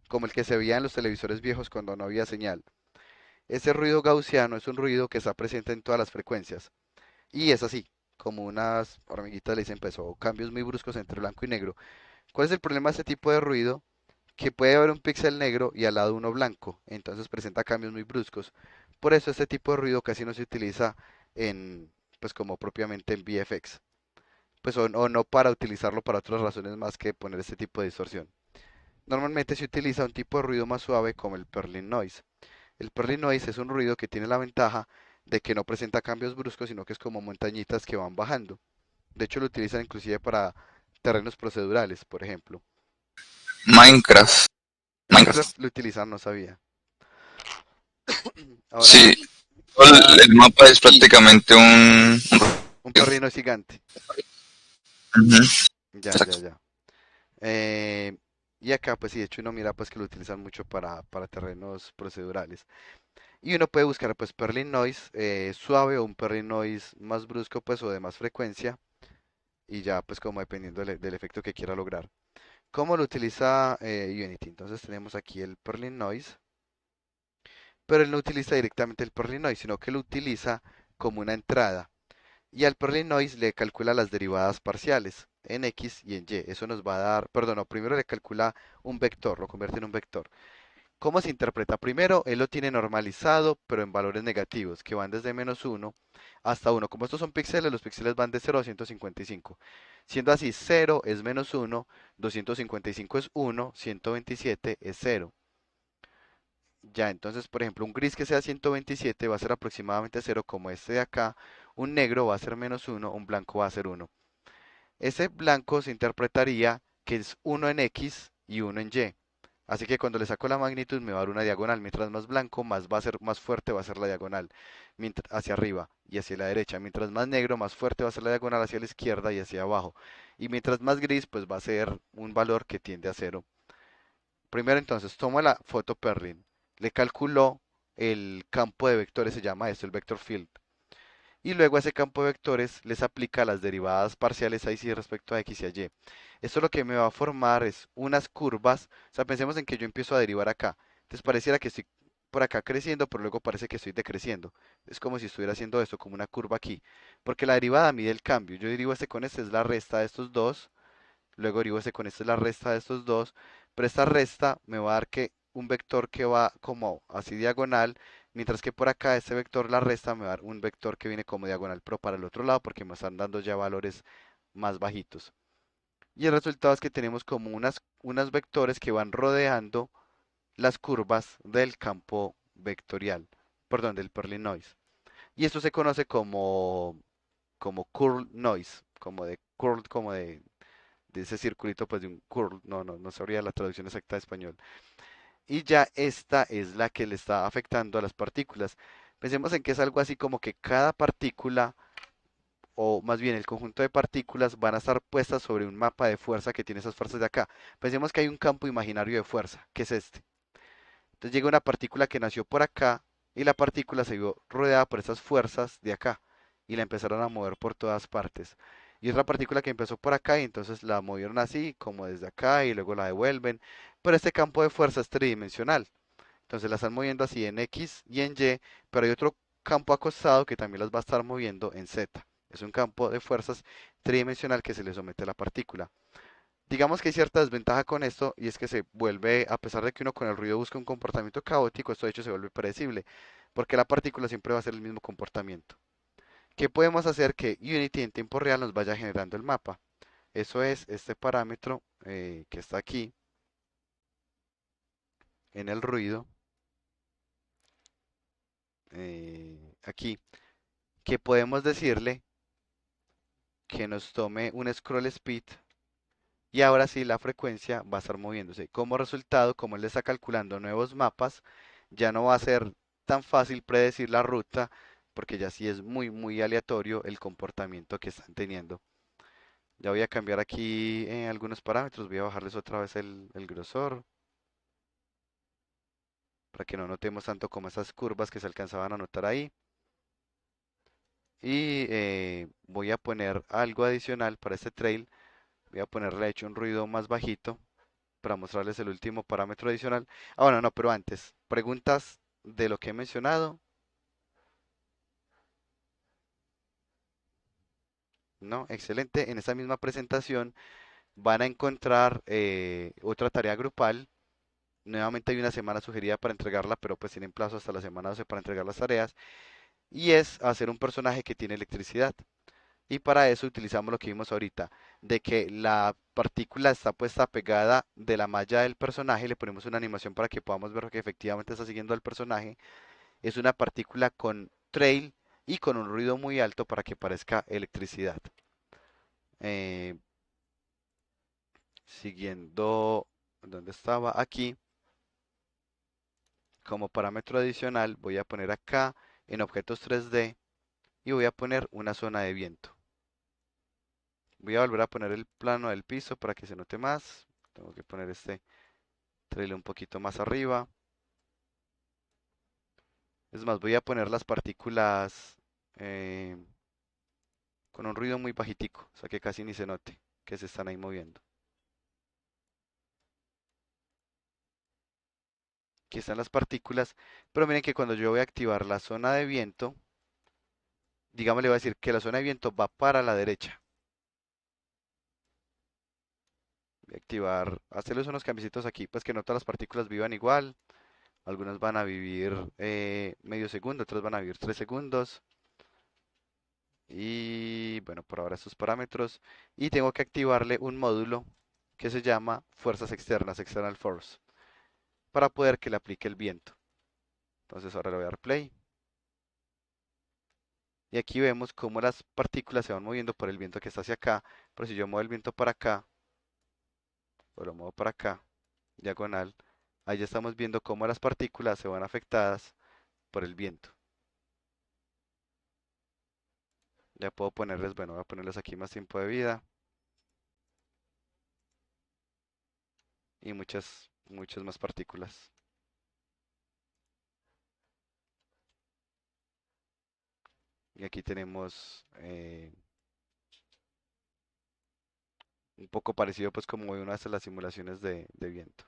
Speaker 1: como el que se veía en los televisores viejos cuando no había señal. Ese ruido gaussiano es un ruido que está presente en todas las frecuencias. Y es así, como unas hormiguitas le dicen, pues, o cambios muy bruscos entre blanco y negro. ¿Cuál es el problema de este tipo de ruido? Que puede haber un píxel negro y al lado uno blanco, entonces presenta cambios muy bruscos. Por eso este tipo de ruido casi no se utiliza en, pues como propiamente en VFX, pues o no para utilizarlo para otras razones más que poner este tipo de distorsión. Normalmente se utiliza un tipo de ruido más suave como el Perlin Noise. El Perlin Noise es un ruido que tiene la ventaja de que no presenta cambios bruscos, sino que es como montañitas que van bajando. De hecho lo utilizan inclusive para terrenos procedurales, por ejemplo.
Speaker 3: Minecraft. Minecraft.
Speaker 1: Minecraft lo utilizan, no sabía. Ahora,
Speaker 3: Sí, el mapa es prácticamente un
Speaker 1: un
Speaker 3: ruido.
Speaker 1: perrino gigante.
Speaker 3: Ujú,
Speaker 1: Ya, ya,
Speaker 3: exacto.
Speaker 1: ya. Eh, y acá, pues sí, de hecho uno mira pues que lo utilizan mucho para terrenos procedurales. Y uno puede buscar pues Perlin Noise suave o un Perlin Noise más brusco pues o de más frecuencia. Y ya pues como dependiendo del efecto que quiera lograr. ¿Cómo lo utiliza Unity? Entonces tenemos aquí el Perlin Noise. Pero él no utiliza directamente el Perlin Noise, sino que lo utiliza como una entrada. Y al Perlin Noise le calcula las derivadas parciales en X y en Y. Eso nos va a dar, perdón, no, primero le calcula un vector, lo convierte en un vector. ¿Cómo se interpreta? Primero, él lo tiene normalizado, pero en valores negativos, que van desde -1 hasta 1. Como estos son píxeles, los píxeles van de 0 a 155. Siendo así, 0 es -1, 255 es 1, 127 es 0. Ya, entonces, por ejemplo, un gris que sea 127 va a ser aproximadamente 0 como este de acá. Un negro va a ser -1, un blanco va a ser 1. Ese blanco se interpretaría que es 1 en X y 1 en Y. Así que cuando le saco la magnitud me va a dar una diagonal. Mientras más blanco, más va a ser más fuerte va a ser la diagonal hacia arriba y hacia la derecha. Mientras más negro, más fuerte va a ser la diagonal hacia la izquierda y hacia abajo. Y mientras más gris, pues va a ser un valor que tiende a cero. Primero entonces tomo la foto Perlin, le calculó el campo de vectores, se llama esto, el vector field. Y luego a ese campo de vectores les aplica las derivadas parciales ahí sí respecto a x y a y. Esto lo que me va a formar es unas curvas. O sea, pensemos en que yo empiezo a derivar acá. Entonces pareciera que estoy por acá creciendo, pero luego parece que estoy decreciendo. Es como si estuviera haciendo esto, como una curva aquí. Porque la derivada mide el cambio. Yo derivo este con este, es la resta de estos dos. Luego derivo este con este, es la resta de estos dos. Pero esta resta me va a dar que un vector que va como así diagonal. Mientras que por acá este vector, la resta, me va a dar un vector que viene como diagonal, pero para el otro lado, porque me están dando ya valores más bajitos. Y el resultado es que tenemos como unas vectores que van rodeando las curvas del campo vectorial, perdón, del Perlin Noise. Y esto se conoce como curl noise, como de curl, como de ese circulito, pues de un curl, no sabría la traducción exacta de español. Y ya esta es la que le está afectando a las partículas. Pensemos en que es algo así como que cada partícula, o más bien el conjunto de partículas, van a estar puestas sobre un mapa de fuerza que tiene esas fuerzas de acá. Pensemos que hay un campo imaginario de fuerza, que es este. Entonces llega una partícula que nació por acá y la partícula se vio rodeada por esas fuerzas de acá y la empezaron a mover por todas partes. Y es la partícula que empezó por acá y entonces la movieron así, como desde acá y luego la devuelven. Pero este campo de fuerza es tridimensional. Entonces la están moviendo así en X y en Y, pero hay otro campo acostado que también las va a estar moviendo en Z. Es un campo de fuerzas tridimensional que se le somete a la partícula. Digamos que hay cierta desventaja con esto y es que se vuelve, a pesar de que uno con el ruido busca un comportamiento caótico, esto de hecho se vuelve predecible, porque la partícula siempre va a hacer el mismo comportamiento. ¿Qué podemos hacer que Unity en tiempo real nos vaya generando el mapa? Eso es este parámetro que está aquí en el ruido, aquí, que podemos decirle que nos tome un scroll speed y ahora sí la frecuencia va a estar moviéndose. Como resultado, como él le está calculando nuevos mapas, ya no va a ser tan fácil predecir la ruta porque ya sí es muy aleatorio el comportamiento que están teniendo. Ya voy a cambiar aquí algunos parámetros, voy a bajarles otra vez el grosor para que no notemos tanto como esas curvas que se alcanzaban a notar ahí. Y voy a poner algo adicional para este trail. Voy a ponerle de hecho un ruido más bajito para mostrarles el último parámetro adicional. Ah, bueno, no, pero antes, preguntas de lo que he mencionado. No, excelente. En esta misma presentación van a encontrar otra tarea grupal. Nuevamente hay una semana sugerida para entregarla, pero pues tienen plazo hasta la semana 12 para entregar las tareas. Y es hacer un personaje que tiene electricidad. Y para eso utilizamos lo que vimos ahorita, de que la partícula está puesta pegada de la malla del personaje, le ponemos una animación para que podamos ver que efectivamente está siguiendo al personaje. Es una partícula con trail y con un ruido muy alto para que parezca electricidad. Eh, Siguiendo, ¿dónde estaba? Aquí, como parámetro adicional, voy a poner acá en objetos 3D y voy a poner una zona de viento. Voy a volver a poner el plano del piso para que se note más. Tengo que poner este trail un poquito más arriba. Es más, voy a poner las partículas eh, con un ruido muy bajitico, o sea que casi ni se note que se están ahí moviendo. Aquí están las partículas, pero miren que cuando yo voy a activar la zona de viento, digamos le voy a decir que la zona de viento va para la derecha. Voy a activar, hacerles unos cambiecitos aquí, pues que no todas las partículas vivan igual. Algunas van a vivir medio segundo, otras van a vivir 3 segundos. Y bueno, por ahora estos parámetros. Y tengo que activarle un módulo que se llama fuerzas externas, external force, para poder que le aplique el viento. Entonces ahora le voy a dar play. Y aquí vemos cómo las partículas se van moviendo por el viento que está hacia acá. Pero si yo muevo el viento para acá, o lo muevo para acá, diagonal, ahí ya estamos viendo cómo las partículas se van afectadas por el viento. Ya puedo ponerles, bueno, voy a ponerles aquí más tiempo de vida y muchas más partículas. Y aquí tenemos un poco parecido pues como una de las simulaciones de viento.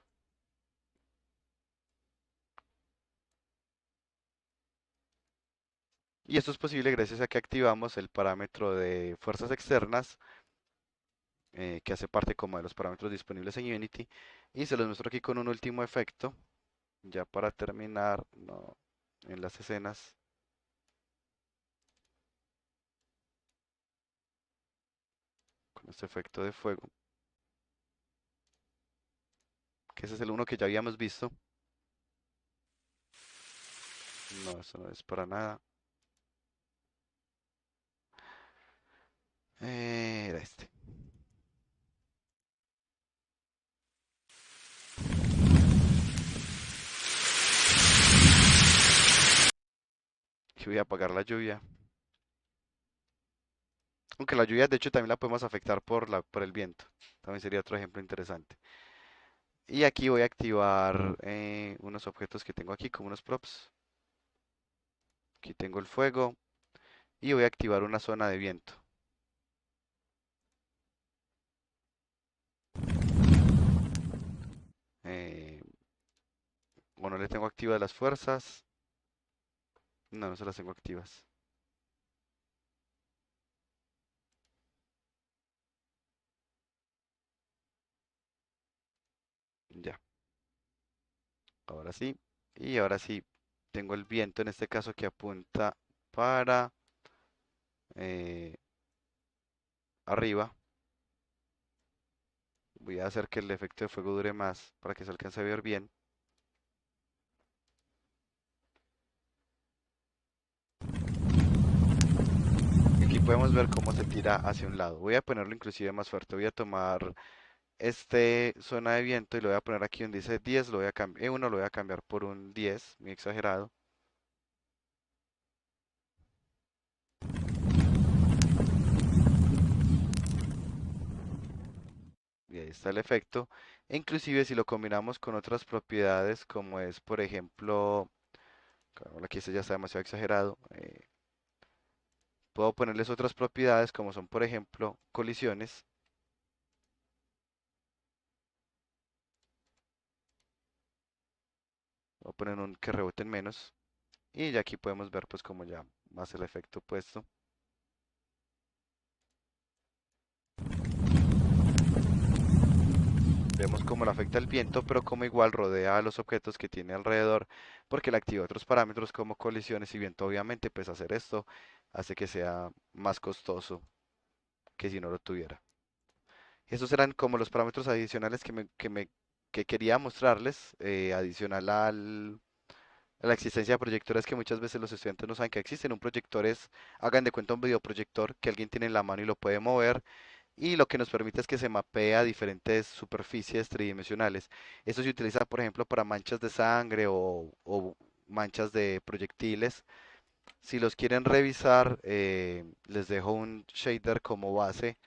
Speaker 1: Y esto es posible gracias a que activamos el parámetro de fuerzas externas, que hace parte como de los parámetros disponibles en Unity. Y se los muestro aquí con un último efecto, ya para terminar, no, en las escenas, con este efecto de fuego, que ese es el uno que ya habíamos visto. No, eso no es para nada. Era este. Y voy a apagar la lluvia. Aunque la lluvia de hecho también la podemos afectar por el viento. También sería otro ejemplo interesante. Y aquí voy a activar unos objetos que tengo aquí como unos props. Aquí tengo el fuego y voy a activar una zona de viento. O no le tengo activas las fuerzas. No, no se las tengo activas. Ya, ahora sí. Y ahora sí, tengo el viento en este caso que apunta para eh, arriba. Voy a hacer que el efecto de fuego dure más para que se alcance a ver bien. Aquí podemos ver cómo se tira hacia un lado. Voy a ponerlo inclusive más fuerte. Voy a tomar este zona de viento y lo voy a poner aquí donde dice 10. Lo voy a cambiar, 1 lo voy a cambiar por un 10, muy exagerado. Y ahí está el efecto. E inclusive si lo combinamos con otras propiedades como es, por ejemplo, claro, aquí este ya está demasiado exagerado. Puedo ponerles otras propiedades como son, por ejemplo, colisiones. Voy a poner un que reboten menos. Y ya aquí podemos ver pues como ya más el efecto puesto. Vemos cómo le afecta el viento, pero como igual rodea a los objetos que tiene alrededor, porque le activa otros parámetros como colisiones y viento. Obviamente, pues hacer esto hace que sea más costoso que si no lo tuviera. Esos eran como los parámetros adicionales que quería mostrarles, adicional a la existencia de proyectores que muchas veces los estudiantes no saben que existen. Un proyector es, hagan de cuenta, un videoproyector que alguien tiene en la mano y lo puede mover y lo que nos permite es que se mapea a diferentes superficies tridimensionales. Esto se utiliza, por ejemplo, para manchas de sangre o manchas de proyectiles. Si los quieren revisar, les dejo un shader como base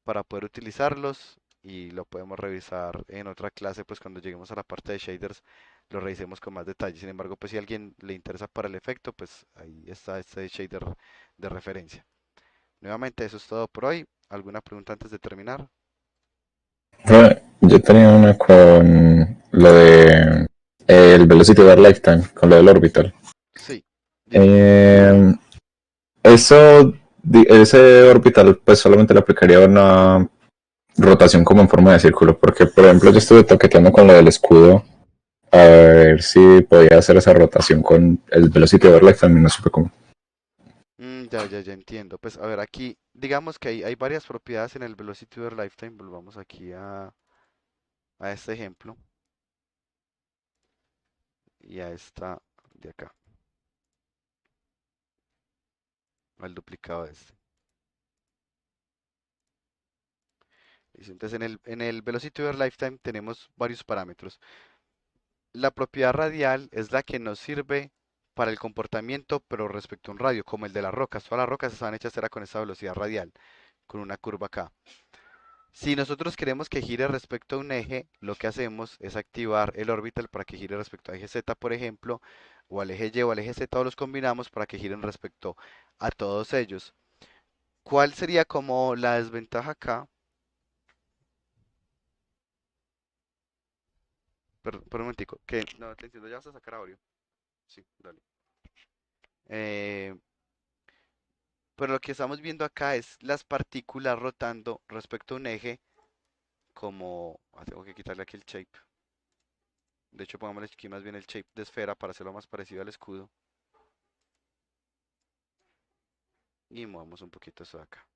Speaker 1: para poder utilizarlos y lo podemos revisar en otra clase, pues cuando lleguemos a la parte de shaders lo revisemos con más detalle. Sin embargo, pues si a alguien le interesa para el efecto, pues ahí está este shader de referencia. Nuevamente, eso es todo por hoy. ¿Alguna pregunta antes de terminar?
Speaker 4: Yo tenía una con lo de el Velocity Over Lifetime, con lo del orbital.
Speaker 1: Sí, dime.
Speaker 4: Eh, ese orbital, pues solamente le aplicaría una rotación como en forma de círculo, porque por ejemplo yo estuve toqueteando con lo del escudo a ver si podía hacer esa rotación con el Velocity Over Lifetime y no supe cómo.
Speaker 1: Ya entiendo. Pues a ver, aquí digamos que hay varias propiedades en el Velocity over Lifetime. Volvamos aquí a este ejemplo y a esta de acá, al duplicado de este. Listo. Entonces en el Velocity over Lifetime tenemos varios parámetros. La propiedad radial es la que nos sirve para el comportamiento, pero respecto a un radio, como el de las rocas. Todas las rocas están hechas era con esta velocidad radial, con una curva acá. Si nosotros queremos que gire respecto a un eje, lo que hacemos es activar el orbital para que gire respecto al eje Z, por ejemplo, o al eje Y o al eje Z, o los combinamos para que giren respecto a todos ellos. ¿Cuál sería como la desventaja acá? Por un momentico, que no te entiendo, ya vas a sacar audio. Sí, dale. Eh, pero lo que estamos viendo acá es las partículas rotando respecto a un eje, como... tengo que quitarle aquí el shape. De hecho, pongámosle aquí más bien el shape de esfera para hacerlo más parecido al escudo. Y movemos un poquito eso de acá.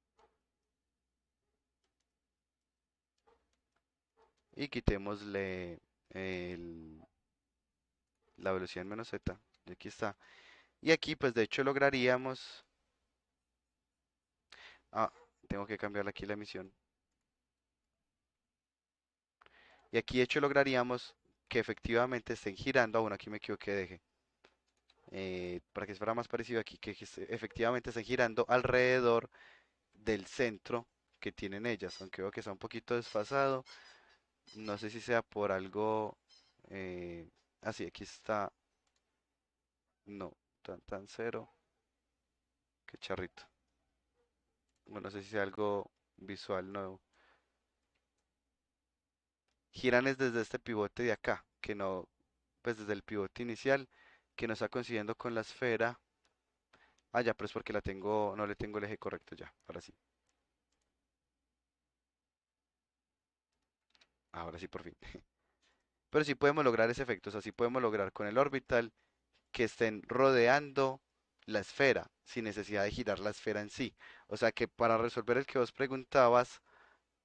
Speaker 1: Y quitémosle la velocidad en menos z. Y aquí está. Y aquí pues de hecho lograríamos... Ah, tengo que cambiarle aquí la emisión. Y aquí de hecho lograríamos que efectivamente estén girando. Bueno, aquí me equivoqué de eje. Para que fuera más parecido aquí, que efectivamente estén girando alrededor del centro que tienen ellas. Aunque veo que está un poquito desfasado. No sé si sea por algo... así, aquí está. No, tan cero. Qué charrito. Bueno, no sé si sea algo visual nuevo. Giran es desde este pivote de acá, que no. pues desde el pivote inicial que nos está coincidiendo con la esfera. Ah, ya, pero es porque la tengo, no le tengo el eje correcto ya, ahora sí. Ahora sí, por fin. Pero sí podemos lograr ese efecto, o sea, sí podemos lograr con el orbital que estén rodeando la esfera, sin necesidad de girar la esfera en sí. O sea que para resolver el que vos preguntabas,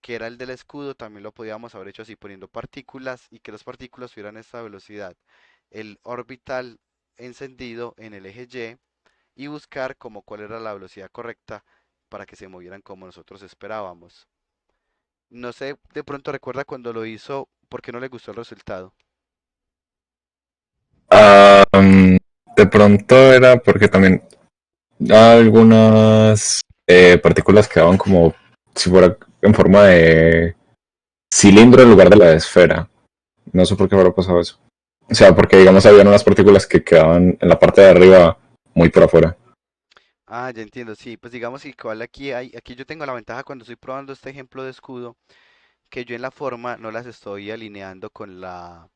Speaker 1: que era el del escudo, también lo podíamos haber hecho así, poniendo partículas y que las partículas tuvieran esta velocidad. El orbital encendido en el eje Y y buscar como cuál era la velocidad correcta para que se movieran como nosotros esperábamos. No sé, de pronto recuerda cuando lo hizo, ¿por qué no le gustó el resultado?
Speaker 4: Ah, de pronto era porque también algunas partículas quedaban como si fuera en forma de cilindro en lugar de la de esfera. No sé por qué habrá pasado eso. O sea, porque digamos habían unas partículas que quedaban en la parte de arriba muy por afuera.
Speaker 1: Ah, ya entiendo, sí, pues digamos que igual aquí yo tengo la ventaja cuando estoy probando este ejemplo de escudo, que yo en la forma no las estoy alineando con la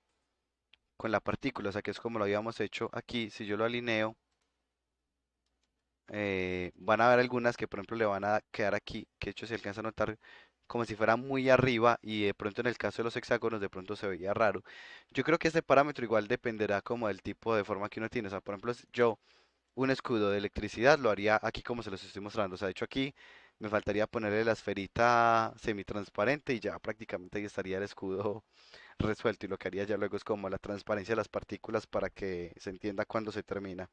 Speaker 1: partícula, o sea que es como lo habíamos hecho aquí, si yo lo alineo, van a haber algunas que por ejemplo le van a quedar aquí, que de hecho se alcanza a notar como si fuera muy arriba y de pronto en el caso de los hexágonos de pronto se veía raro. Yo creo que este parámetro igual dependerá como del tipo de forma que uno tiene, o sea, por ejemplo, yo un escudo de electricidad lo haría aquí como se los estoy mostrando, o sea, de hecho aquí me faltaría ponerle la esferita semitransparente y ya prácticamente ahí estaría el escudo resuelto y lo que haría ya luego es como la transparencia de las partículas para que se entienda cuándo se termina.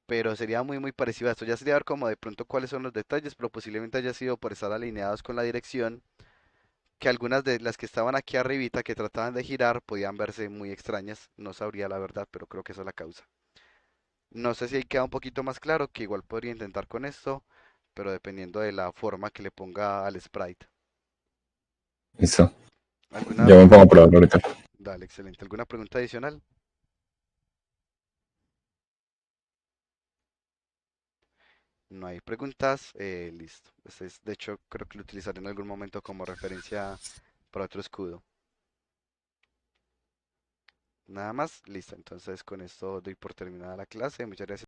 Speaker 1: Pero sería muy parecido a esto. Ya sería ver como de pronto cuáles son los detalles, pero posiblemente haya sido por estar alineados con la dirección, que algunas de las que estaban aquí arribita que trataban de girar podían verse muy extrañas. No sabría la verdad, pero creo que esa es la causa. No sé si ahí queda un poquito más claro, que igual podría intentar con esto, pero dependiendo de la forma que le ponga al sprite.
Speaker 4: Listo.
Speaker 1: ¿Alguna
Speaker 4: Ya me pongo a
Speaker 1: pregunta?
Speaker 4: probarlo ahorita.
Speaker 1: Dale, excelente. ¿Alguna pregunta adicional? No hay preguntas. Listo. Este es, de hecho, creo que lo utilizaré en algún momento como referencia para otro escudo. Nada más, listo. Entonces con esto doy por terminada la clase. Muchas gracias.